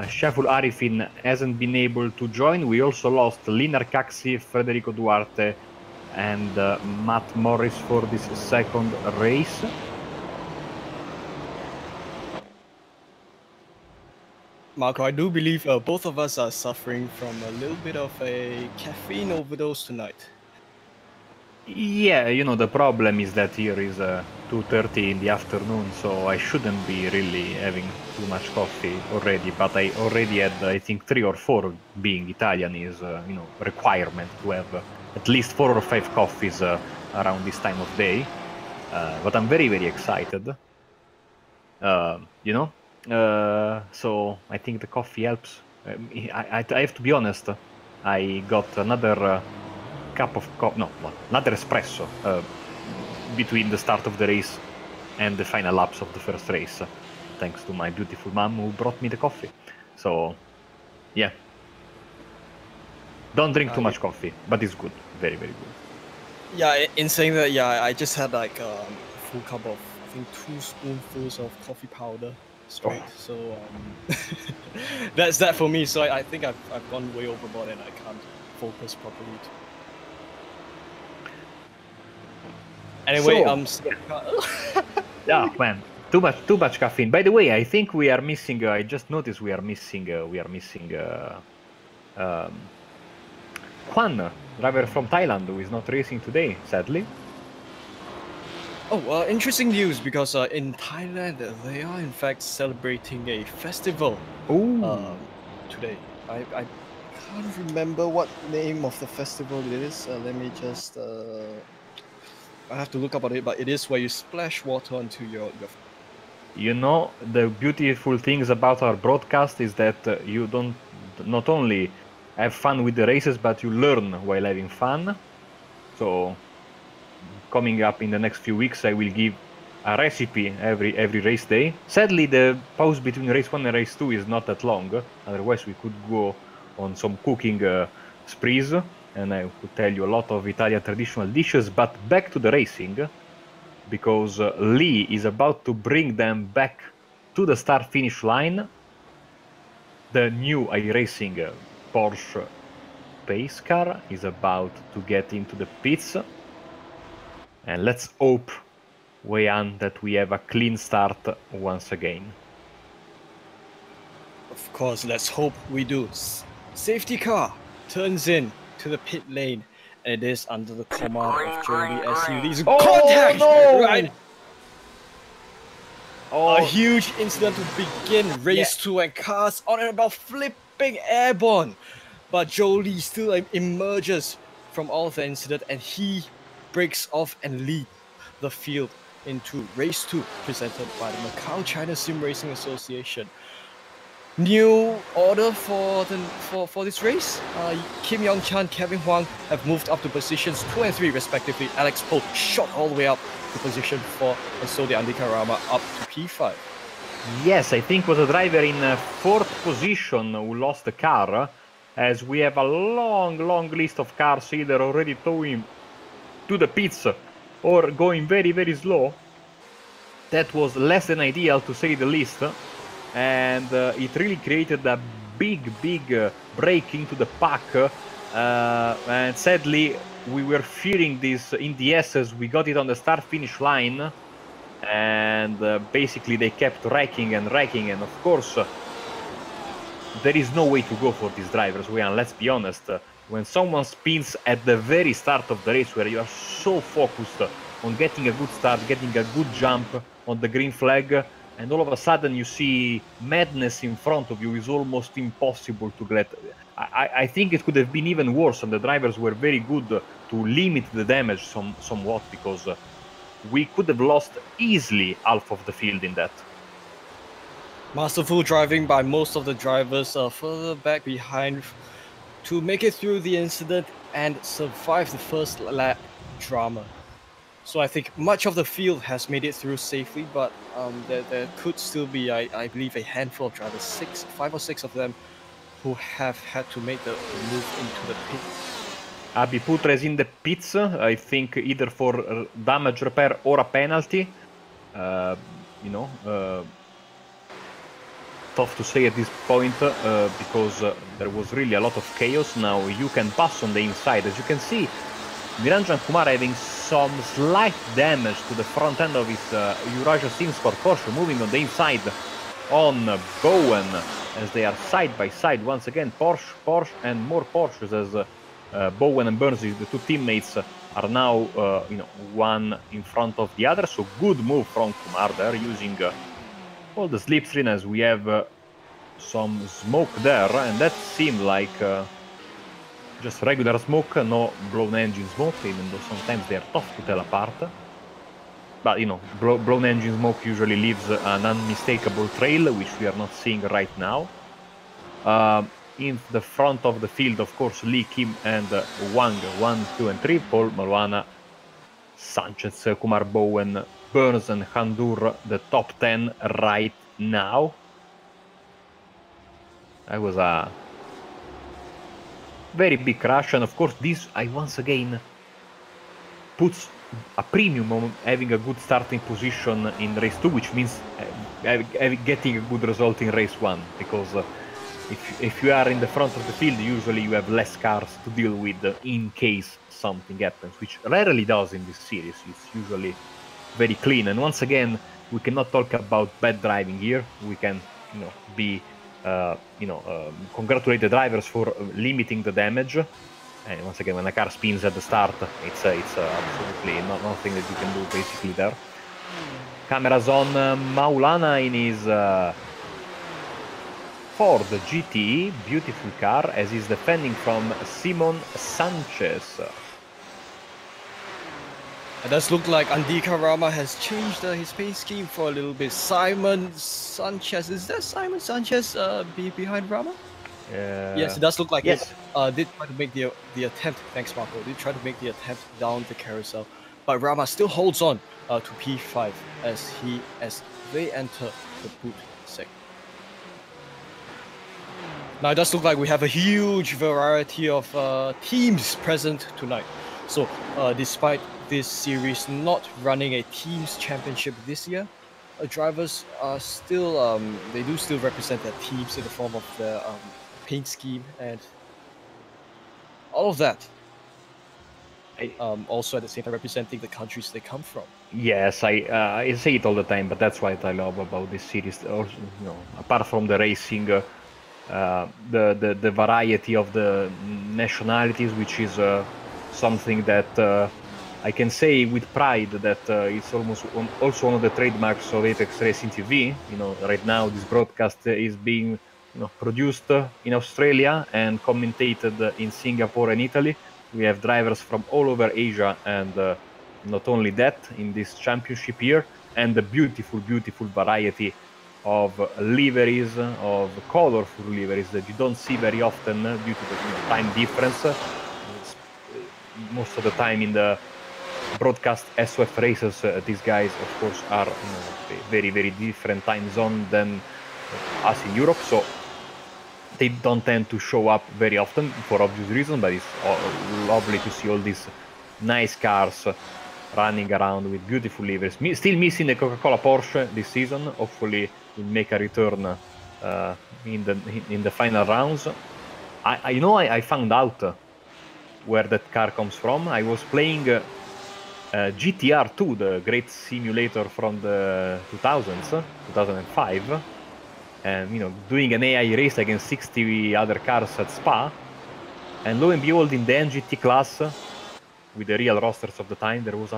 Shaful Arifin hasn't been able to join. We also lost Linar Kaxi, Federico Duarte, and Matt Morris for this second race. Marco, I do believe both of us are suffering from a little bit of a caffeine overdose tonight. Yeah, the problem is that here is 2:30 in the afternoon, so I shouldn't be really having too much coffee already, but I already had, I think, 3 or 4. Being Italian is, requirement to have at least 4 or 5 coffees around this time of day, but I'm very, very excited. You know, so I think the coffee helps. I have to be honest. I got another cup of coffee, no, well, another espresso between the start of the race and the final laps of the first race, thanks to my beautiful mom who brought me the coffee. So, yeah. Don't drink too much coffee, but it's good. Very, very good. Yeah, in saying that, yeah, I just had like a full cup of, I think, 2 spoonfuls of coffee powder straight. Oh. So that's that for me. So I think I've gone way overboard and I can't focus properly. Anyway, So, yeah, man, too much caffeine. By the way, I think we are missing. I just noticed we are missing. Juan, driver from Thailand, who is not racing today, sadly. Oh, interesting news, because in Thailand they are in fact celebrating a festival today. I can't remember what name of the festival it is. Let me just. I have to look up on it, but it is where you splash water onto your. You know, the beautiful things about our broadcast is that you don't not only have fun with the races, but you learn while having fun. So, coming up in the next few weeks, I will give a recipe every race day. Sadly, the pause between race 1 and race 2 is not that long. Otherwise, we could go on some cooking sprees, and I could tell you a lot of Italian traditional dishes. But back to the racing, because Lee is about to bring them back to the start-finish line. The new iRacing Porsche pace car is about to get into the pits. And let's hope, Wei-An, that we have a clean start once again. Of course, let's hope we do. Safety car turns in to the pit lane, and it is under the command of Jolie as he leads. Contact! No! Right? Oh. A huge incident to begin race 2, and cars on and about flipping airborne. But Jolie still emerges from all of the incident, and he breaks off and leads the field into race 2, presented by the Macau-China SimRacing Association. New order for this race. Kim Yong-chan, Kevin Huang have moved up to positions 2 and 3 respectively. Alex Poe shot all the way up to position 4, and so the Andikarama up to P5. Yes, I think was a driver in 4th position who lost the car, as we have a long list of cars either already towing to the pits or going very, very slow. That was less than ideal, to say the least. And it really created a big break into the pack, and sadly we were fearing this in the S as we got it on the start-finish line, and basically they kept wrecking, and of course there is no way to go for these drivers. Let's be honest, when someone spins at the very start of the race, where you are so focused on getting a good start, getting a good jump on the green flag, and all of a sudden you see madness in front of you, is almost impossible to get. I think it could have been even worse, and the drivers were very good to limit the damage somewhat, because we could have lost easily half of the field in that. Masterful driving by most of the drivers further back behind to make it through the incident and survive the first lap drama. So I think much of the field has made it through safely, but there could still be, I believe, a handful of drivers, 5 or 6 of them, who have had to make the move into the pit. Abi Putra is in the pits, I think, either for damage repair or a penalty. Tough to say at this point, because there was really a lot of chaos. Now you can pass on the inside. As you can see, Niranjan Kumar having some slight damage to the front end of his Eurasia SimSport Porsche, moving on the inside on Bowen, as they are side by side once again. Porsche, and more Porsches, as Bowen and Burns, the two teammates, are now one in front of the other. So good move from Kumar there, using all the slipstream, as we have some smoke there, and that seemed like just regular smoke, no blown engine smoke, even though sometimes they are tough to tell apart. But, you know, blown engine smoke usually leaves an unmistakable trail, which we are not seeing right now. In the front of the field, of course, Lee, Kim, and Wang, 1, 2, and 3. Paul, Maluana, Sanchez, Kumar Bowen, Burns, and Handur, the top 10 right now. That was a very big crash, and of course this, I once again, puts a premium on having a good starting position in race 2, which means getting a good result in race 1, because if you are in the front of the field, usually you have less cars to deal with in case something happens, which rarely does in this series. It's usually very clean, and once again, we cannot talk about bad driving here. We can, you know, be congratulate the drivers for limiting the damage. And once again, when a car spins at the start, it's absolutely nothing that you can do basically there. Cameras on Maulana in his Ford GTE, beautiful car, as he's defending from Simon Sanchez. It does look like Andika Rama has changed his pace scheme for a little bit. Simon Sanchez, is that Simon Sanchez behind Rama? Yes, it does look like yes. It. Did try to make the attempt. Thanks, Marco. Did try to make the attempt down the carousel, but Rama still holds on to P5 as they enter the boot segment. Now it does look like we have a huge variety of teams present tonight. So despite this series not running a teams championship this year, drivers are still they do still represent their teams in the form of their paint scheme and all of that. Also at the same time representing the countries they come from. Yes, I say it all the time, but that's what I love about this series. Also, you know, apart from the racing, the variety of the nationalities, which is something that I can say with pride that it's also one of the trademarks of ApexRacingTV. You know, right now this broadcast is being produced in Australia and commentated in Singapore and Italy. We have drivers from all over Asia, and not only that, in this championship year, and the beautiful, beautiful variety of liveries, of colorful liveries that you don't see very often due to the time difference. Most of the time in the broadcast SOF races, these guys, of course, are very, very different time zone than us in Europe, so they don't tend to show up very often for obvious reasons, but it's lovely to see all these nice cars running around with beautiful liveries. Still missing the Coca-Cola Porsche this season. Hopefully will make a return in the final rounds. I found out where that car comes from. I was playing GTR2, the great simulator from the 2005, and doing an AI race against 60 other cars at Spa, and lo and behold, in the NGT class with the real rosters of the time, there was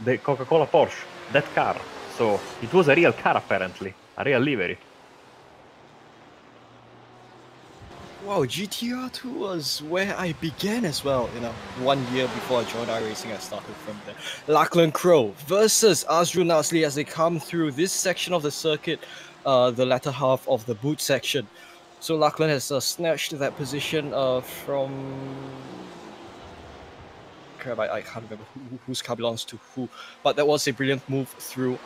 the Coca-Cola Porsche, that car. So it was a real car, apparently, a real livery. Wow, GTR2 was where I began as well. 1 year before I joined iRacing, I started from there. Lachlan Crow versus Azrul Nasli as they come through this section of the circuit, the latter half of the boot section. So Lachlan has snatched that position from... Crap, I can't remember whose car belongs to who, but that was a brilliant move through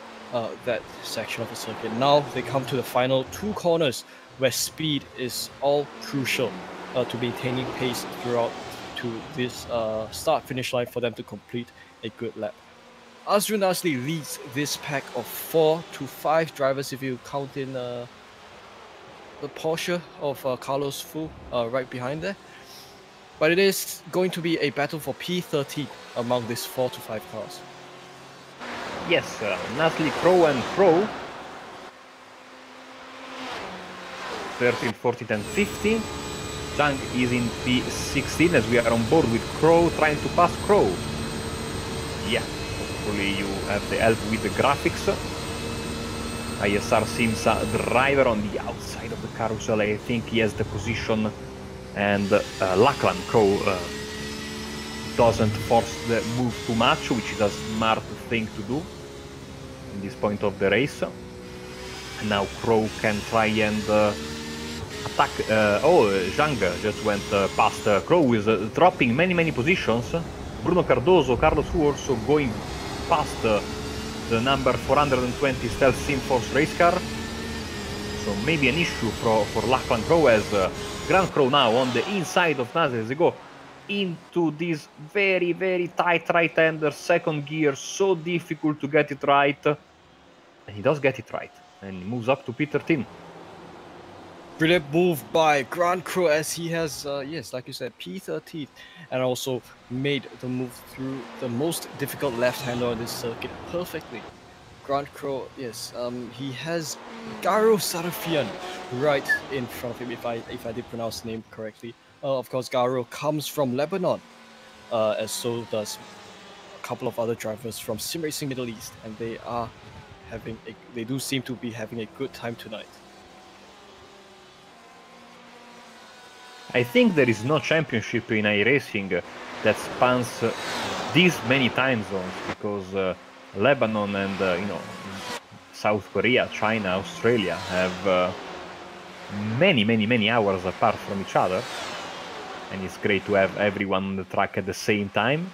that section of the circuit. Now they come to the final 2 corners where speed is all crucial to maintaining pace throughout to this start-finish line for them to complete a good lap. Azrul Nasli leads this pack of 4 to 5 drivers if you count in the Porsche of Carlos Fu right behind there. But it is going to be a battle for P13 among these 4 to 5 cars. Yes, Nasli, Crow and Crow. 13, 14, and 15. Zhang is in P16 as we are on board with Crow trying to pass Crow. Yeah, hopefully you have the help with the graphics. ISR SIMMSA driver on the outside of the carousel. I think he has the position and Lachlan Crow doesn't force the move too much, which is a smart thing to do in this point of the race. And now Crow can try and attack. Zhang just went past Crow, is dropping many positions. Bruno Cardoso, Carlos Hu also going past the number 420 Stealth Sim Force race car. So maybe an issue for Lachlan Crow, as Grand Crow now on the inside of Nasser as they go into this very tight right-hander second gear. So difficult to get it right. And he does get it right. And he moves up to P13. Brilliant move by Grand Crow, as he has, yes, like you said, P13, and also made the move through the most difficult left-hander on this circuit perfectly. Grand Crow, yes, he has Garo Sarafian right in front of him, if I did pronounce the name correctly. Of course, Garo comes from Lebanon, as so does a couple of other drivers from SimRacing Middle East, and they do seem to be having a good time tonight. I think there is no championship in iRacing that spans these many time zones, because Lebanon and South Korea, China, Australia have many hours apart from each other, and it's great to have everyone on the track at the same time.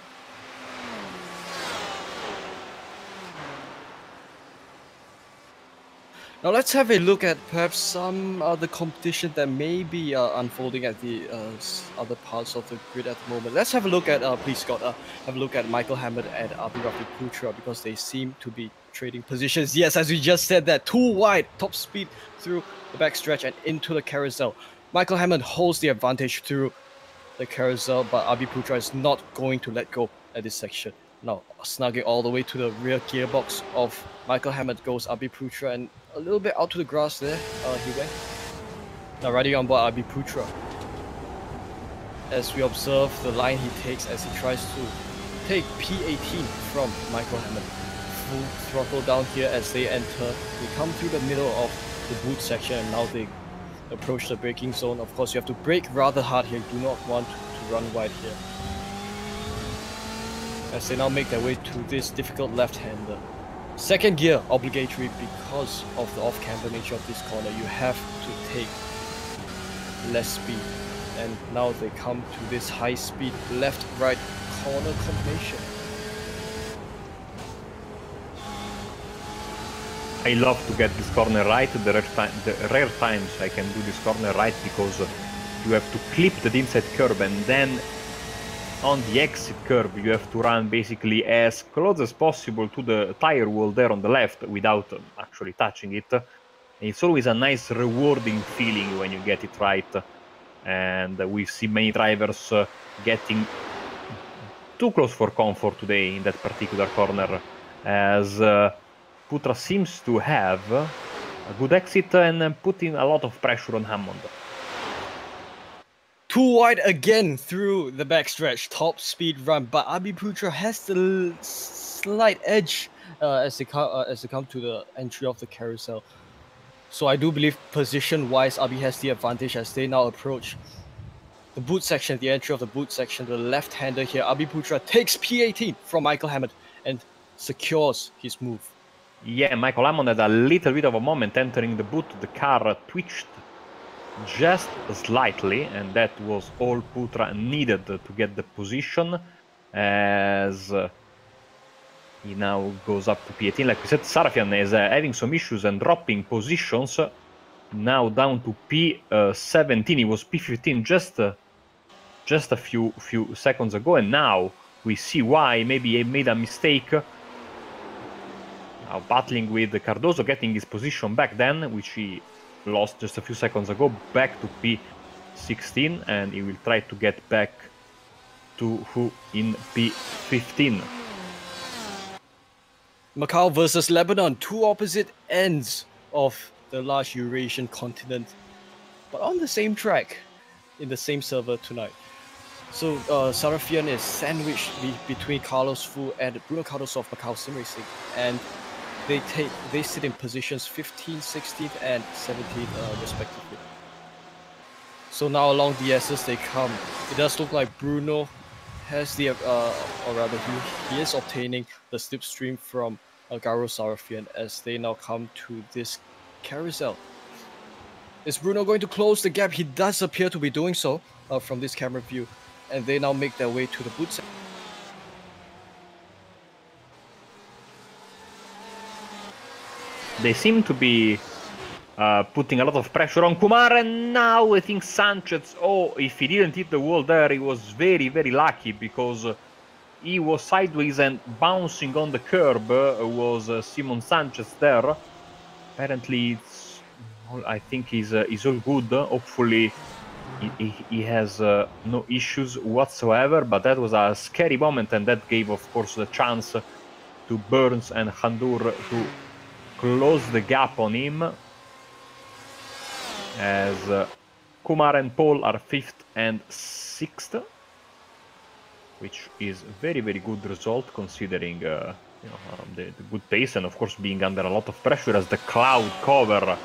Now let's have a look at perhaps some other competition that may be unfolding at the other parts of the grid at the moment. Let's have a look at, please Scott, have a look at Michael Hammond and Abhiravi Putra, because they seem to be trading positions. Yes, as we just said, that too wide, top speed through the backstretch and into the carousel. Michael Hammond holds the advantage through the carousel, but Abhi Putra is not going to let go at this section. Now, snugging all the way to the rear gearbox of Michael Hammond goes Abhi Putra, and a little bit out to the grass there, he went. Now riding on board Abhi Putra, as we observe the line he takes as he tries to take P18 from Michael Hammond. Full throttle down here as they enter. They come through the middle of the boot section, and now they approach the braking zone. Of course, you have to brake rather hard here. You do not want to run wide here, as they now make their way to this difficult left-hander. Second gear obligatory because of the off-camber nature of this corner. You have to take less speed, and now they come to this high-speed left-right corner combination. I love to get this corner right. The rare times I can do this corner right, because you have to clip the inside curb, and then on the exit curve you have to run basically as close as possible to the tire wall there on the left without actually touching it. And it's always a nice rewarding feeling when you get it right, and we see many drivers getting too close for comfort today in that particular corner, as Putra seems to have a good exit and putting a lot of pressure on Hammond. Too wide again through the backstretch, top speed run, but Abhi Putra has the slight edge as they come to the entry of the carousel. So I do believe position-wise, Abhi has the advantage as they now approach the boot section, the entry of the boot section, the left-hander here. Abhi Putra takes P18 from Michael Hammond and secures his move. Yeah, Michael Hammond had a little bit of a moment entering the boot. The car twitched just slightly, and that was all Putra needed to get the position, as he now goes up to P18. Like we said, Sarafian is having some issues and dropping positions, now down to P17. He was P15 just a few seconds ago, and now we see why. Maybe he made a mistake. Now battling with Cardoso, getting his position back then, which he lost just a few seconds ago, back to P16, and he will try to get back to who in P15. Macau versus Lebanon, two opposite ends of the large Eurasian continent, but on the same track, in the same server tonight. So Sarafian is sandwiched between Carlos Fu and Bruno Cardoso of Macau SimRacing, and they sit in positions 15th, 16th, and 17th respectively. So now along the S's they come. It does look like Bruno has the, or rather he is obtaining the slipstream from Garo Sarafian as they now come to this carousel. Is Bruno going to close the gap? He does appear to be doing so from this camera view, and they now make their way to the boot set. They seem to be putting a lot of pressure on Kumar, and now I think Sanchez, oh, if he didn't hit the wall there, he was very, very lucky, because he was sideways and bouncing on the curb was Simon Sanchez there. Apparently, I think he's all good. Hopefully, he has no issues whatsoever, but that was a scary moment, and that gave, of course, the chance to Burns and Handur to close the gap on him, as Kumar and Paul are 5th and 6th, which is very, very good result considering the good pace, and of course being under a lot of pressure as the cloud cover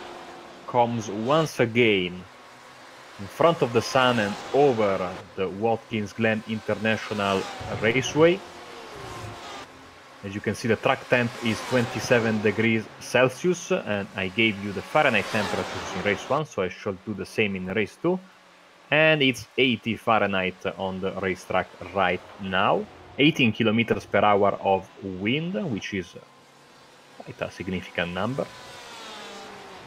comes once again in front of the sun and over the Watkins Glen International Raceway. As you can see, the track temp is 27 degrees Celsius, and I gave you the Fahrenheit temperatures in race 1, so I shall do the same in race 2. And it's 80 Fahrenheit on the racetrack right now. 18 kilometers per hour of wind, which is quite a significant number.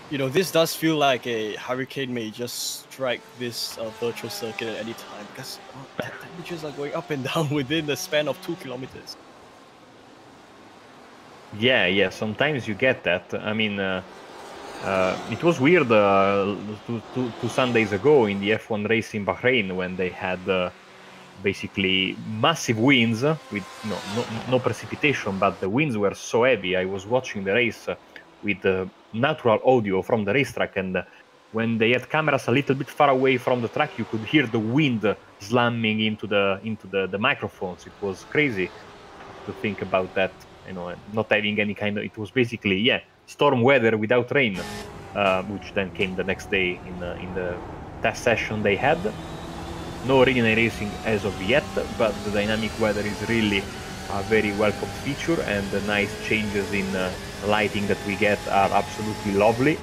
You know, this does feel like a hurricane may just strike this virtual circuit at any time, because temperatures are going up and down within the span of 2 kilometers. Yeah, sometimes you get that. I mean, it was weird 2 Sundays ago in the F1 race in Bahrain when they had basically massive winds with no precipitation, but the winds were so heavy. I was watching the race with natural audio from the racetrack, and when they had cameras a little bit far away from the track, you could hear the wind slamming into the microphones. It was crazy to think about that. Not having any kind of, it was basically storm weather without rain, which then came the next day in the test session they had. No rain in racing as of yet, but the dynamic weather is really a very welcome feature, and the nice changes in lighting that we get are absolutely lovely.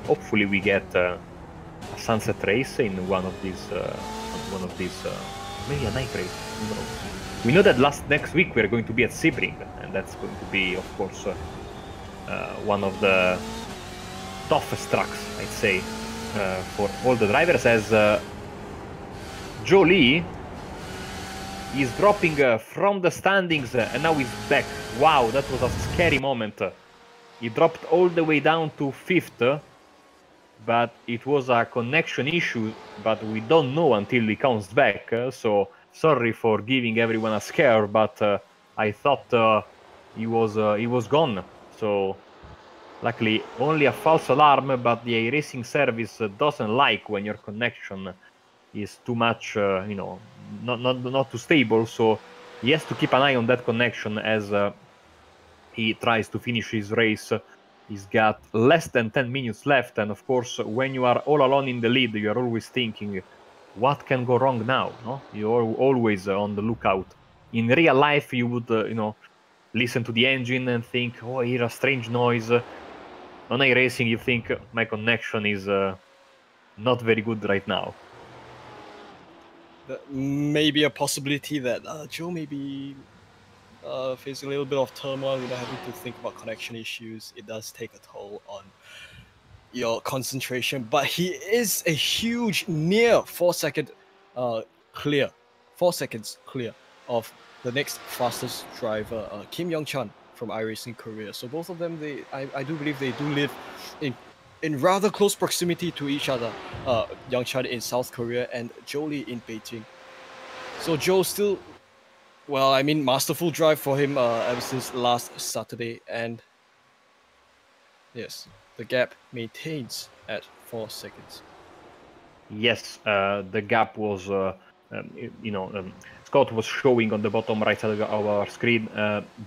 Hopefully we get a sunset race in one of these maybe a night race, who knows. We know that next week we're going to be at Sebring, and that's going to be, of course, one of the toughest tracks, I'd say, for all the drivers, as Zhou Li is dropping from the standings, and now he's back. Wow, that was a scary moment. He dropped all the way down to 5th, but it was a connection issue, but we don't know until he comes back, so sorry for giving everyone a scare, but I thought he was gone. So luckily only a false alarm, but the racing service doesn't like when your connection is too much, not too stable. So he has to keep an eye on that connection as he tries to finish his race. He's got less than 10 minutes left, and of course, when you are all alone in the lead, you are always thinking, what can go wrong now? No, you're always on the lookout. In real life, you would, listen to the engine and think, oh, I hear a strange noise. On iRacing, you think my connection is not very good right now. Maybe a possibility that Joe may be facing a little bit of turmoil, having to think about connection issues. It does take a toll on your concentration, but he is a huge near 4 second clear, 4 seconds clear of the next fastest driver, Kim Young-chan from iRacing Korea. So both of them, I do believe they do live in rather close proximity to each other. Young-chan in South Korea and Zhou Li in Beijing. So Joe still, well, I mean, masterful drive for him ever since last Saturday, and yes, the gap maintains at 4 seconds. Yes, the gap was, Scott was showing on the bottom right side of our screen,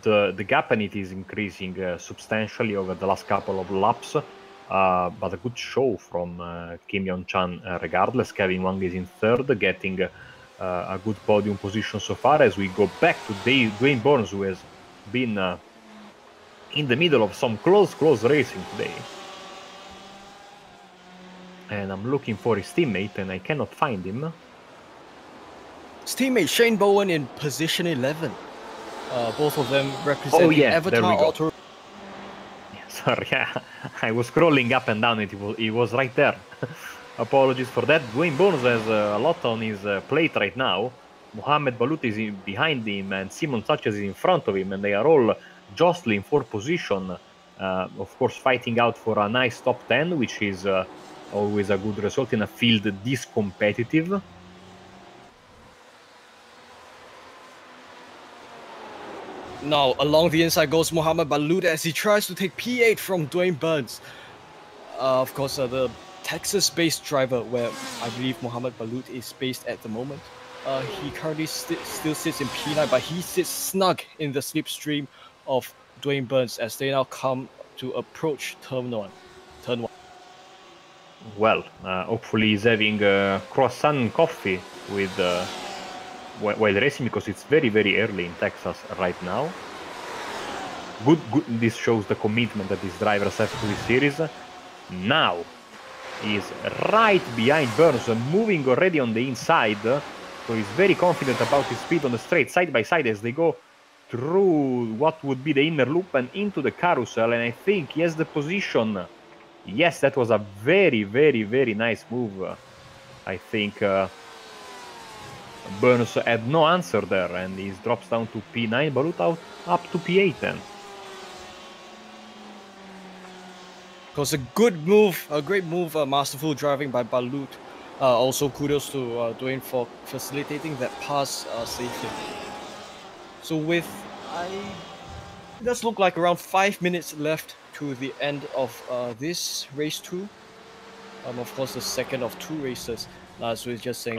the gap, and it is increasing substantially over the last couple of laps. but a good show from Kim Yong-chan regardless. Kevin Wang is in third, getting a good podium position so far, as we go back to Dwayne Burns, who has been in the middle of some close racing today. And I'm looking for his teammate, and I cannot find him. His teammate Shane Bowen in position 11. Both of them represent the Avatar Auto. Sorry, I was scrolling up and down. It was right there. Apologies for that. Dwayne Burns has a lot on his plate right now. Mohamed Balut is behind him, and Simon Sanchez is in front of him, and they are all jostling for position. Of course, fighting out for a nice top 10, which is always a good result in a field this competitive. Now, along the inside goes Mohamed Balut as he tries to take P8 from Dwayne Burns. Of course, the Texas-based driver, where I believe Mohamed Balut is based at the moment. He currently still sits in P9, but he sits snug in the slipstream of Dwayne Burns as they now come to approach turn 1. Well, hopefully he's having croissant and coffee with while racing, because it's very early in Texas right now. Good. This shows the commitment that these drivers have to this series. Now he's right behind Burns, moving already on the inside, so he's very confident about his speed on the straight, side by side, as they go through what would be the inner loop and into the carousel. And I think he has the position. Yes, that was a very nice move. I think Burns had no answer there, and he drops down to P9, Balut out up to P8 then. It was a good move, a great move, masterful driving by Balut. Also kudos to Dwayne for facilitating that pass safely. So it does look like around 5 minutes left to the end of this race 2. Of course, the second of 2 races. As we were just saying,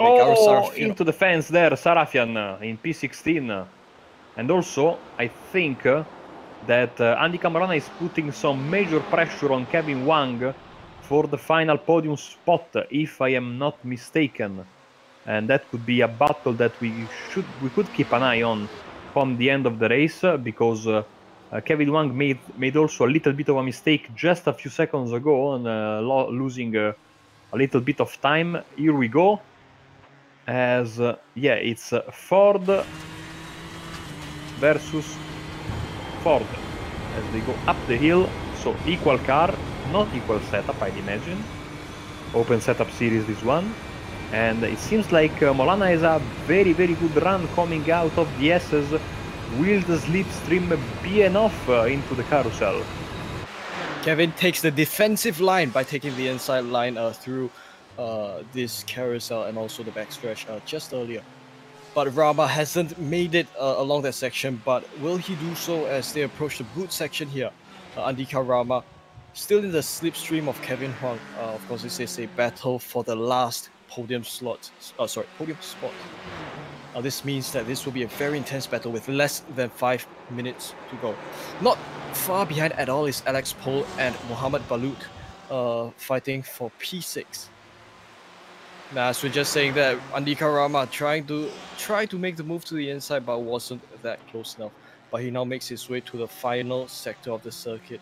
into the fence there, Sarafian in P16. And also, I think that Andy Camarana is putting some major pressure on Kevin Wang for the final podium spot, if I am not mistaken. And that could be a battle that we could keep an eye on from the end of the race, because Kevin Wang made also a little bit of a mistake just a few seconds ago, and losing a little bit of time. Here we go, as it's Ford versus Ford as they go up the hill. So equal car, not equal setup, I'd imagine. Open setup series, this one. And it seems like Molana has a very good run coming out of the S's. Will the slipstream be enough into the carousel? Kevin takes the defensive line by taking the inside line through this carousel and also the backstretch just earlier. But Rama hasn't made it along that section, but will he do so as they approach the boot section here? Andika Rama still in the slipstream of Kevin Huang. Of course, this is a battle for the last podium spot. This means that this will be a very intense battle with less than 5 minutes to go. Not far behind at all is Alex Pohl and Mohamed Balut fighting for P6. Now, as we're just saying that Andika Rama try to make the move to the inside, but wasn't that close enough. But he now makes his way to the final sector of the circuit,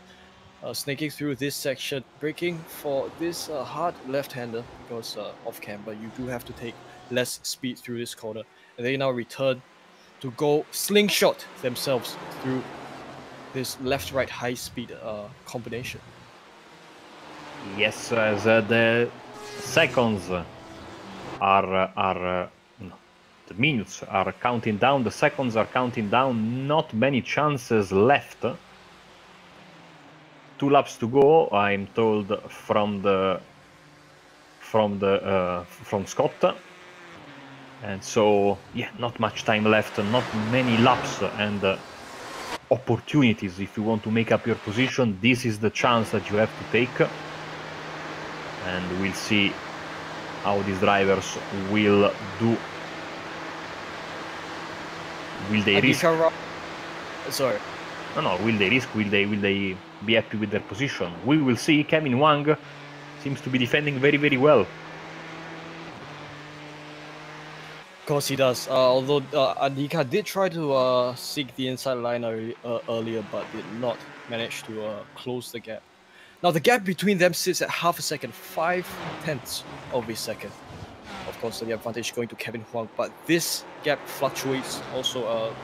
snaking through this section, braking for this hard left-hander because off camber you do have to take less speed through this corner. And they now return to go slingshot themselves through this left-right high-speed combination. Yes, as the seconds the minutes are counting down, the seconds are counting down, not many chances left. 2 laps to go, I'm told, from Scott. And so, not much time left, not many laps and opportunities. If you want to make up your position, this is the chance that you have to take. And we'll see how these drivers will do. Will they risk? Sorry. No, will they risk? Will they be happy with their position? We will see. Kevin Wang seems to be defending very, very well. Of course he does. Although Andika did try to seek the inside line earlier, but did not manage to close the gap. Now the gap between them sits at half a second, 5/10 of a second. Of course, the advantage going to Kevin Huang, but this gap fluctuates. Also,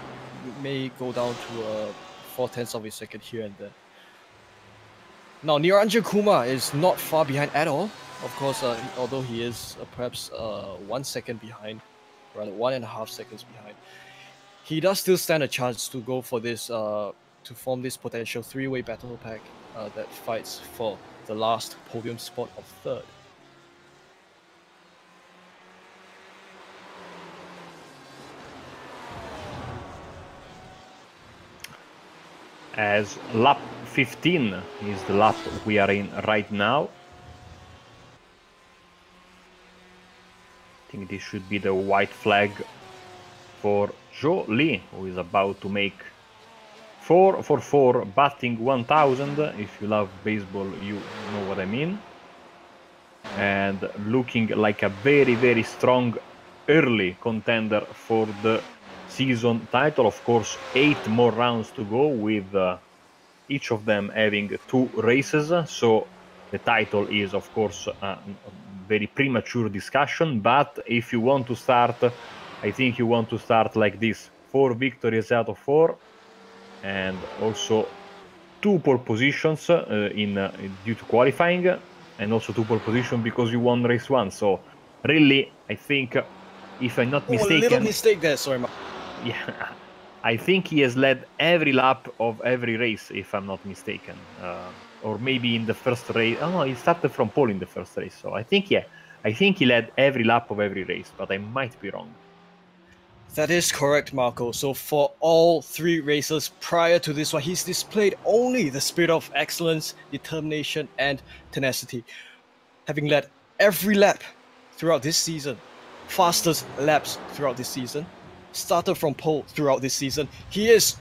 may go down to 4/10 of a second here and there. Now Niranjan Kumar is not far behind at all. Of course, although he is perhaps 1 second behind, rather 1.5 seconds behind, he does still stand a chance to go for this, to form this potential three-way battle pack that fights for the last podium spot of third. As lap 15 is the lap we are in right now. I think this should be the white flag for Zhou Li, who is about to make 4 for 4, batting 1000. If you love baseball, you know what I mean. And looking like a very, very strong early contender for the season title. Of course, 8 more rounds to go, with each of them having 2 races. So the title is, of course, a very premature discussion. But if you want to start, I think you want to start like this: 4 victories out of 4, and also 2 pole positions due to qualifying, and also 2 pole positions because you won race 1. So really, I think, if I'm not mistaken, a little mistake there. Sorry, Mark. Yeah, I think he has led every lap of every race, if I'm not mistaken. Or maybe in the first race. Oh no, he started from pole in the first race. So I think, yeah, I think he led every lap of every race, but I might be wrong. That is correct, Marco. So for all 3 races prior to this one, he's displayed only the spirit of excellence, determination, and tenacity, having led every lap throughout this season, fastest laps throughout this season, started from pole throughout this season. He is,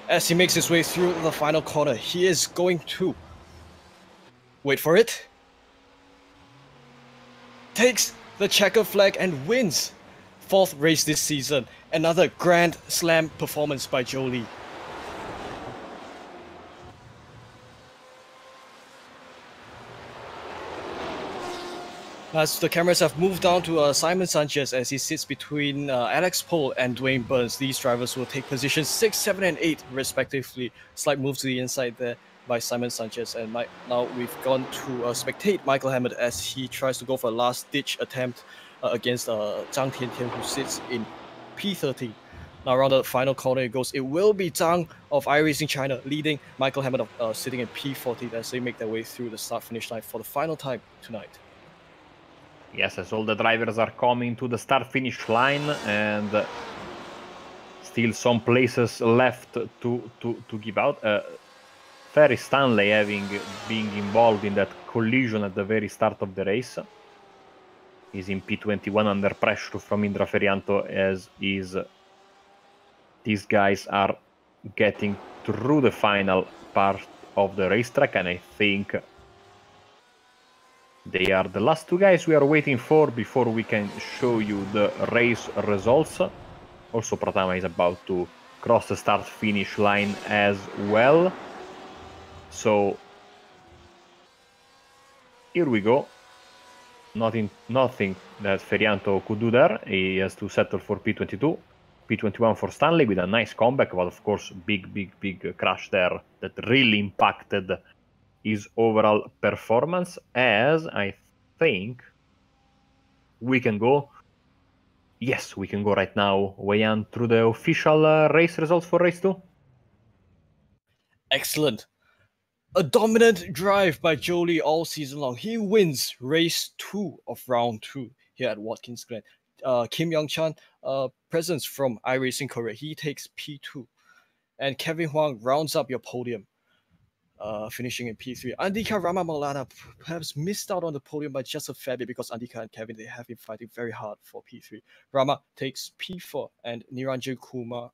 as he makes his way through the final corner, he is going to, wait for it, takes the checker flag and wins 4th race this season. Another Grand Slam performance by Zhou Li. As the cameras have moved down to Simon Sanchez as he sits between Alex Pohl and Dwayne Burns. These drivers will take positions 6, 7, and 8 respectively. Slight move to the inside there by Simon Sanchez. And now we've gone to spectate Michael Hammond as he tries to go for a last-ditch attempt against Zhang Tiantian, who sits in P13. Now around the final corner it goes. It will be Zhang of iRacing China leading Michael Hammond sitting in P14 as they make their way through the start-finish line for the final time tonight. Yes, as all the drivers are coming to the start-finish line, and still some places left to give out. Ferry Stanley being involved in that collision at the very start of the race. He's in P21 under pressure from Indra Ferianto, as these guys are getting through the final part of the racetrack, and I think they are the last 2 guys we are waiting for before we can show you the race results. Also, Pratama is about to cross the start-finish line as well. So here we go. Nothing that Ferianto could do there. He has to settle for P22. P21 for Stanley with a nice comeback, but of course big crash there that really impacted his overall performance. As I think we can go. Yes, we can go right now, Wei-Yan, through the official race results for race 2. Excellent. A dominant drive by Zhou Li all season long. He wins race 2 of round 2 here at Watkins Glen. Kim Young-chan, presence from iRacing Korea, he takes P2. And Kevin Huang rounds up your podium, finishing in P3. Andika Rama Maulana perhaps missed out on the podium by just a fair bit because Andika and Kevin, they have been fighting very hard for P3. Rama takes P4 and Niranjan Kumar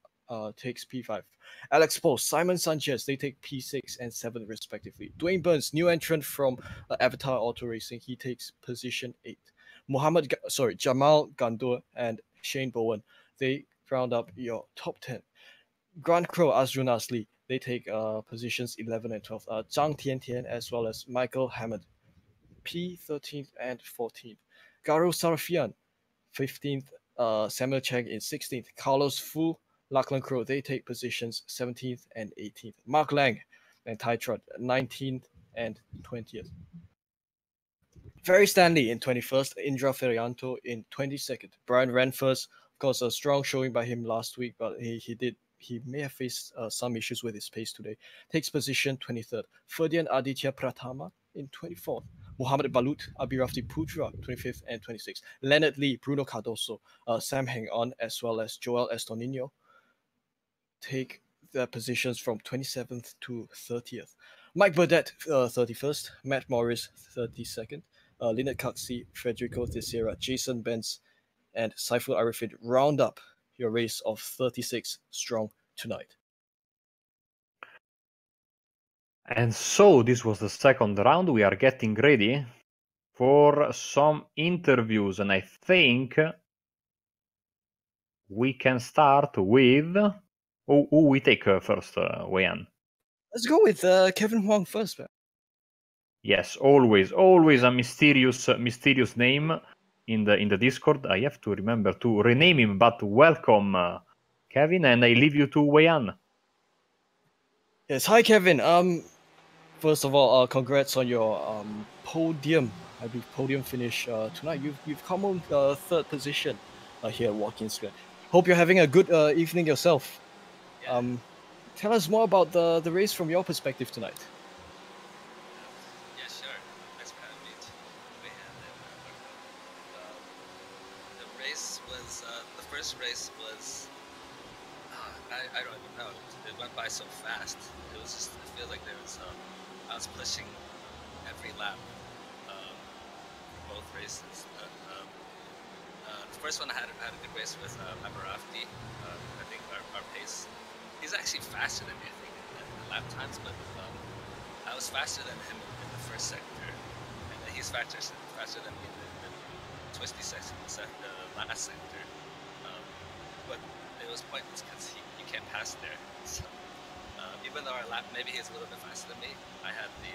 takes P5. Alex Paul, Simon Sanchez, they take P6 and 7 respectively. Dwayne Burns, new entrant from Avatar Auto Racing, he takes position 8. Jamal Gandour and Shane Bowen, they round up your top 10. Grant Crow, Azrun Asli, they take positions 11 and 12. Zhang Tiantian as well as Michael Hammond, P13th and 14th. Garo Sarafian, 15th. Samuel Cheng in 16th. Carlos Fu, Lachlan Crow, they take positions 17th and 18th. Mark Lang and Tai Trot, 19th and 20th. Ferry Stanley in 21st. Indra Ferianto in 22nd. Brian Renfers, of course, a strong showing by him last week, but he may have faced some issues with his pace today. Takes position 23rd. Ferdian Aditya Pratama in 24th. Mohamed Balut, Abhirafti Putra, 25th and 26th. Leonard Lee, Bruno Cardoso, Sam Hang-on, as well as Joel Estornino take their positions from 27th to 30th. Mike Burdett, 31st. Matt Morris, 32nd. Lynette Coxey, Federico Teixeira, Jason Benz, and Saiful Arifin round up your race of 36 strong tonight. And so this was the second round. We are getting ready for some interviews, and I think we can start with who we take first, Wei-An. Let's go with Kevin Huang first, man. Yes, always a mysterious name in the Discord. I have to remember to rename him, but welcome, Kevin, and I leave you to Wei-An. Yes, hi Kevin. First of all, congrats on your podium. I believe podium finish tonight. You've come on third position here at Watkins Glen. Hope you're having a good evening yourself. Yeah. Tell us more about the race from your perspective tonight. Yeah, sure. Thanks for having me. The race was the first race was I don't even know. It went by so fast. It was just I feel like there was I was pushing every lap for both races. The first one I had a good race with Aberafti. I think our pace. He's actually faster than me, I think, in the lap times, but I was faster than him in the first sector, and then he's faster than me in the twisty section, the last sector. But it was pointless because you can't pass there. So even though our lap, maybe he's a little bit faster than me, I had the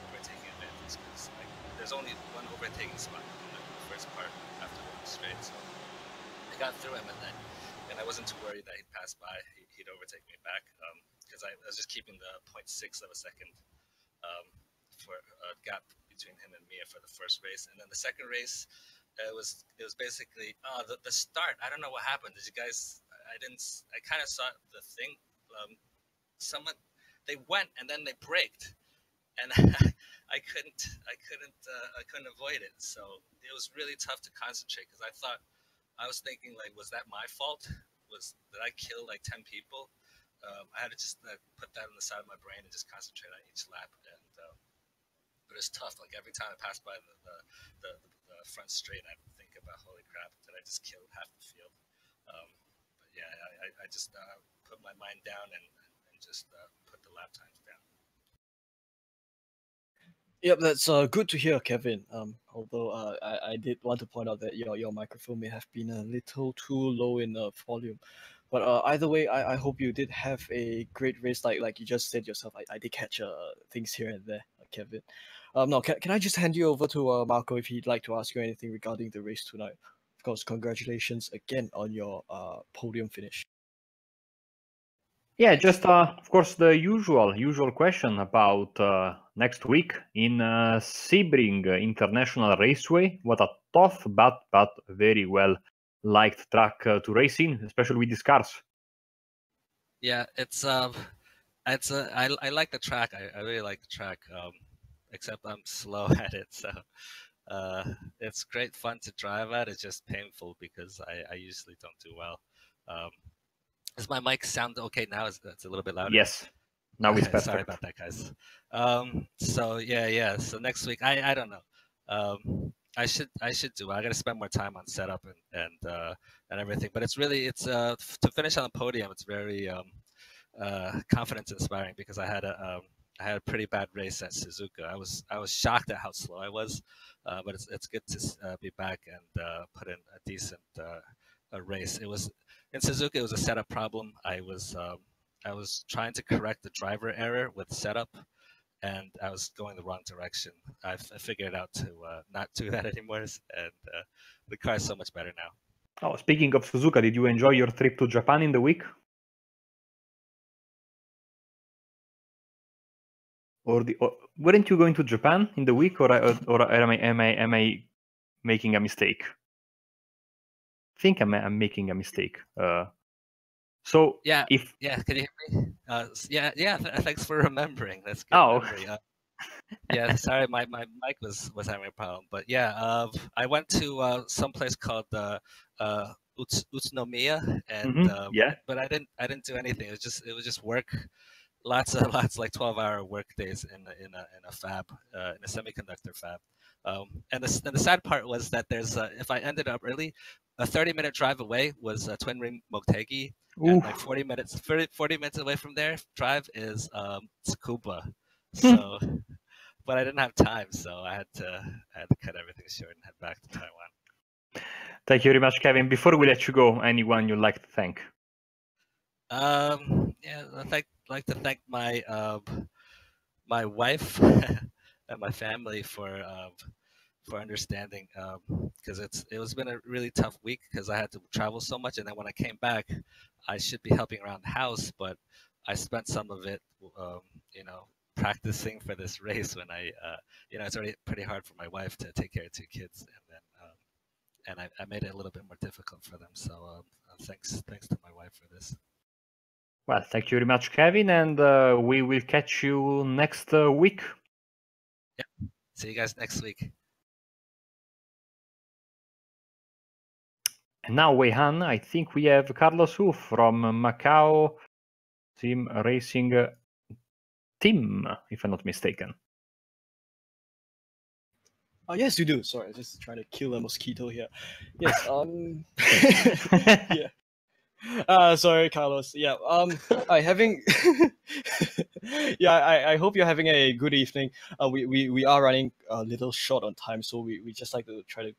overtaking advantage because there's only one overtaking spot in the first part after the straight. So I got through him, and I wasn't too worried that he'd pass by. He'd overtake me back because I was just keeping the 0.6 of a second for a gap between him and me for the first race. And then the second race, it was basically the start. I don't know what happened. Did you guys? I kind of saw the thing. They went and then they braked, and I couldn't avoid it. So it was really tough to concentrate because I was thinking like, was that my fault? Did I kill like 10 people? I had to just put that on the side of my brain and just concentrate on each lap. And but it's tough. Like every time I passed by the front straight, I think about, holy crap, did I just kill half the field? But yeah, I just put my mind down and just put the lap times down. Yep, that's good to hear, Kevin. Although I did want to point out that your microphone may have been a little too low in volume. But either way, I hope you did have a great race, like you just said yourself. I did catch things here and there, Kevin. Now, can I just hand you over to Marco if he'd like to ask you anything regarding the race tonight? Of course, congratulations again on your podium finish. Yeah, just of course the usual question about next week in Sebring International Raceway. What a tough but very well liked track to race in, especially with these cars. Yeah, I like the track. I really like the track. Except I'm slow at it, so it's great fun to drive at. It's just painful because I usually don't do well. Does my mic sound okay now? It's a little bit louder. Yes, now it's perfect. Sorry about that, guys. So yeah. So next week, I don't know. I should do. I got to spend more time on setup and everything. But it's really to finish on the podium. It's very confidence inspiring because I had a pretty bad race at Suzuka. I was shocked at how slow I was, but it's good to be back and put in a decent a race. It was in Suzuka. It was a setup problem. I was trying to correct the driver error with setup, and I was going the wrong direction. I figured out to not do that anymore, and the car is so much better now. Oh, speaking of Suzuka, did you enjoy your trip to Japan in the week? Or weren't you going to Japan in the week, or am I making a mistake? I think I'm making a mistake. So yeah, if can you hear me? Yeah. Thanks for remembering. That's good. Oh. Yeah, sorry, my mic was having a problem. But yeah, I went to some place called Utsunomiya, and yeah, but I didn't do anything. It was just work. Lots like 12-hour work days in a fab, in a semiconductor fab. And the sad part was that there's if I ended up early, a 30-minute drive away was Twin Ring Motegi, and like 40 minutes away from there drive is Tsukuba. So, but I didn't have time, so I had to cut everything short and head back to Taiwan. Thank you very much, Kevin. Before we let you go, anyone you'd like to thank? Yeah, I'd like to thank my my wife and my family for understanding, because it was been a really tough week because I had to travel so much, and then when I came back, I should be helping around the house, but I spent some of it, practicing for this race when it's already pretty hard for my wife to take care of 2 kids, and then and I made it a little bit more difficult for them. So thanks to my wife for this. Well, thank you very much, Kevin, and we will catch you next week. Yeah, see you guys next week. And now, Weihan, I think we have Carlos Hu from Macau SimRacing team, if I'm not mistaken. Yes, you do. Sorry, I'm just trying to kill a mosquito here. Yes. Yeah. Sorry, Carlos. Yeah. Having. Yeah. I hope you're having a good evening. We are running a little short on time, so we just like to try to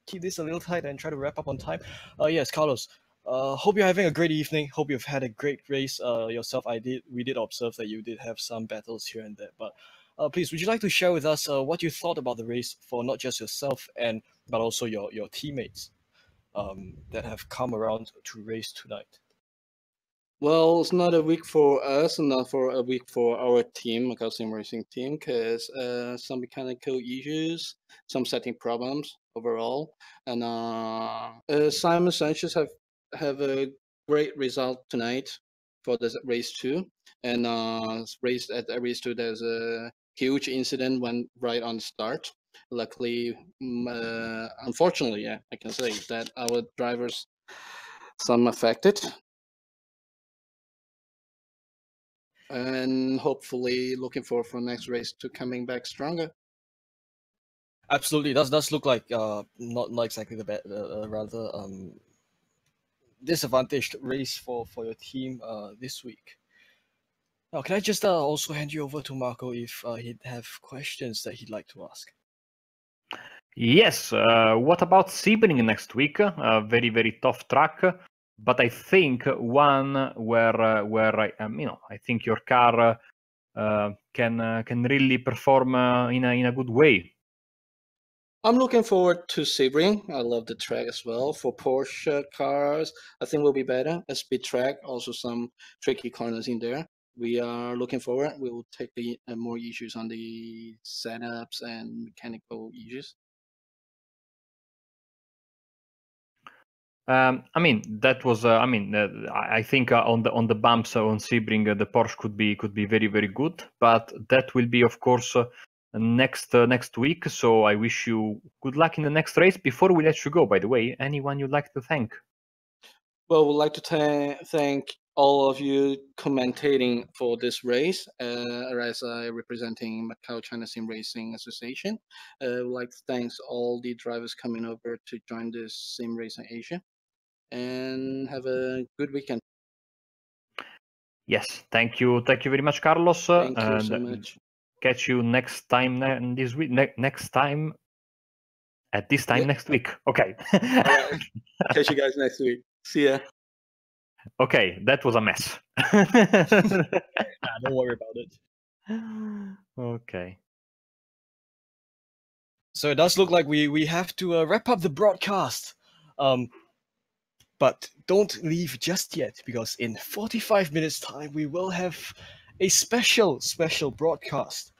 keep this a little tight and try to wrap up on time. Yes, Carlos. Hope you're having a great evening. Hope you've had a great race yourself. We did observe that you did have some battles here and there, but please, would you like to share with us what you thought about the race for not just yourself but also your teammates that have come around to race tonight? Well, it's not a week for us, and not for a week for our team, Macau SimRacing team, because some mechanical issues, some setting problems overall, and Simon Sanchez have a great result tonight for the race 2, and race at race 2 there's a huge incident went right on the start. Luckily, unfortunately, yeah, I can say that our drivers some affected. And hopefully looking forward for next race to coming back stronger. Absolutely, does look like not exactly the rather disadvantaged race for your team this week. Now, can I just also hand you over to Marco if he'd have questions that he'd like to ask? Yes. What about Sebring next week? A very, very tough track, but I think one where I think your car can really perform in a good way. I'm looking forward to Sebring. I love the track as well. For Porsche cars, I think will be better. A speed track, also some tricky corners in there. We are looking forward. We will take the more issues on the setups and mechanical issues. That was. I think on the bumps on Sebring, the Porsche could be very, very good. But that will be, of course, next week. So I wish you good luck in the next race. Before we let you go, by the way, anyone you'd like to thank? Well, we'd like to thank all of you commentating for this race. As I representing Macau-China SimRacing Association, I would like to thank all the drivers coming over to join this SimRacing Asia, and have a good weekend. Yes, thank you very much, Carlos. Thank you and so much. catch you next time this week. Next time at this time next week. Okay. All right. Catch you guys next week. See ya. Okay, that was a mess. Don't worry about it. Okay. So it does look like we have to wrap up the broadcast. But don't leave just yet, because in 45 minutes time we will have a special broadcast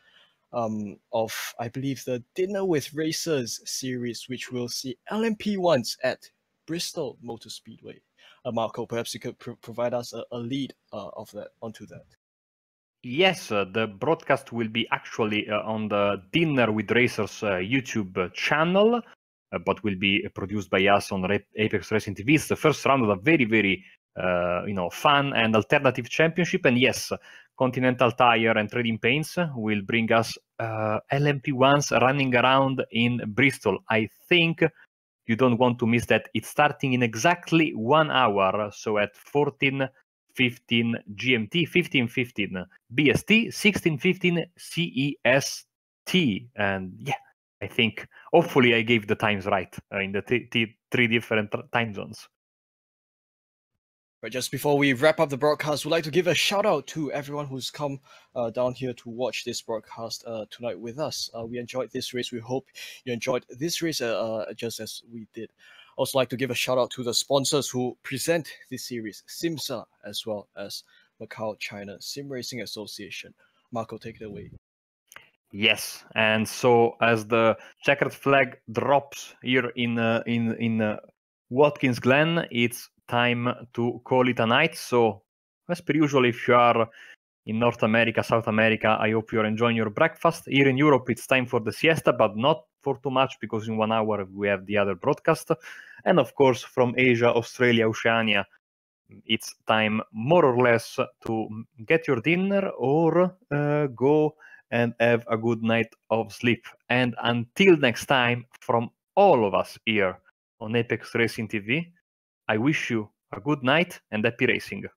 of, I believe, the Dinner with Racers series, which will see LMP1s at Bristol Motor Speedway. Marco, perhaps you could provide us a lead of that onto that. Yes, the broadcast will be actually on the Dinner with Racers YouTube channel, but will be produced by us on Apex Racing TV. It's the first round of a very, very fun and alternative championship. And yes, Continental Tire and Trading Paints will bring us LMP1s running around in Bristol. I think you don't want to miss that. It's starting in exactly 1 hour, so at 14:15 GMT, 15:15 BST, 16:15 CEST. And yeah, I think hopefully I gave the times right in the three different time zones. But just before we wrap up the broadcast, we'd like to give a shout out to everyone who's come down here to watch this broadcast tonight with us. We enjoyed this race. We hope you enjoyed this race just as we did. Also like to give a shout out to the sponsors who present this series, SIMSA, as well as Macau-China SimRacing Association. Marco, take it away. Yes, and so as the checkered flag drops here in Watkins Glen, it's time to call it a night. So, as per usual, if you are in North America, South America, I hope you're enjoying your breakfast. Here in Europe, it's time for the siesta, but not for too much, because in 1 hour we have the other broadcast. And of course, from Asia, Australia, Oceania, it's time more or less to get your dinner or go and have a good night of sleep. And until next time, from all of us here on Apex Racing TV, I wish you a good night and happy racing.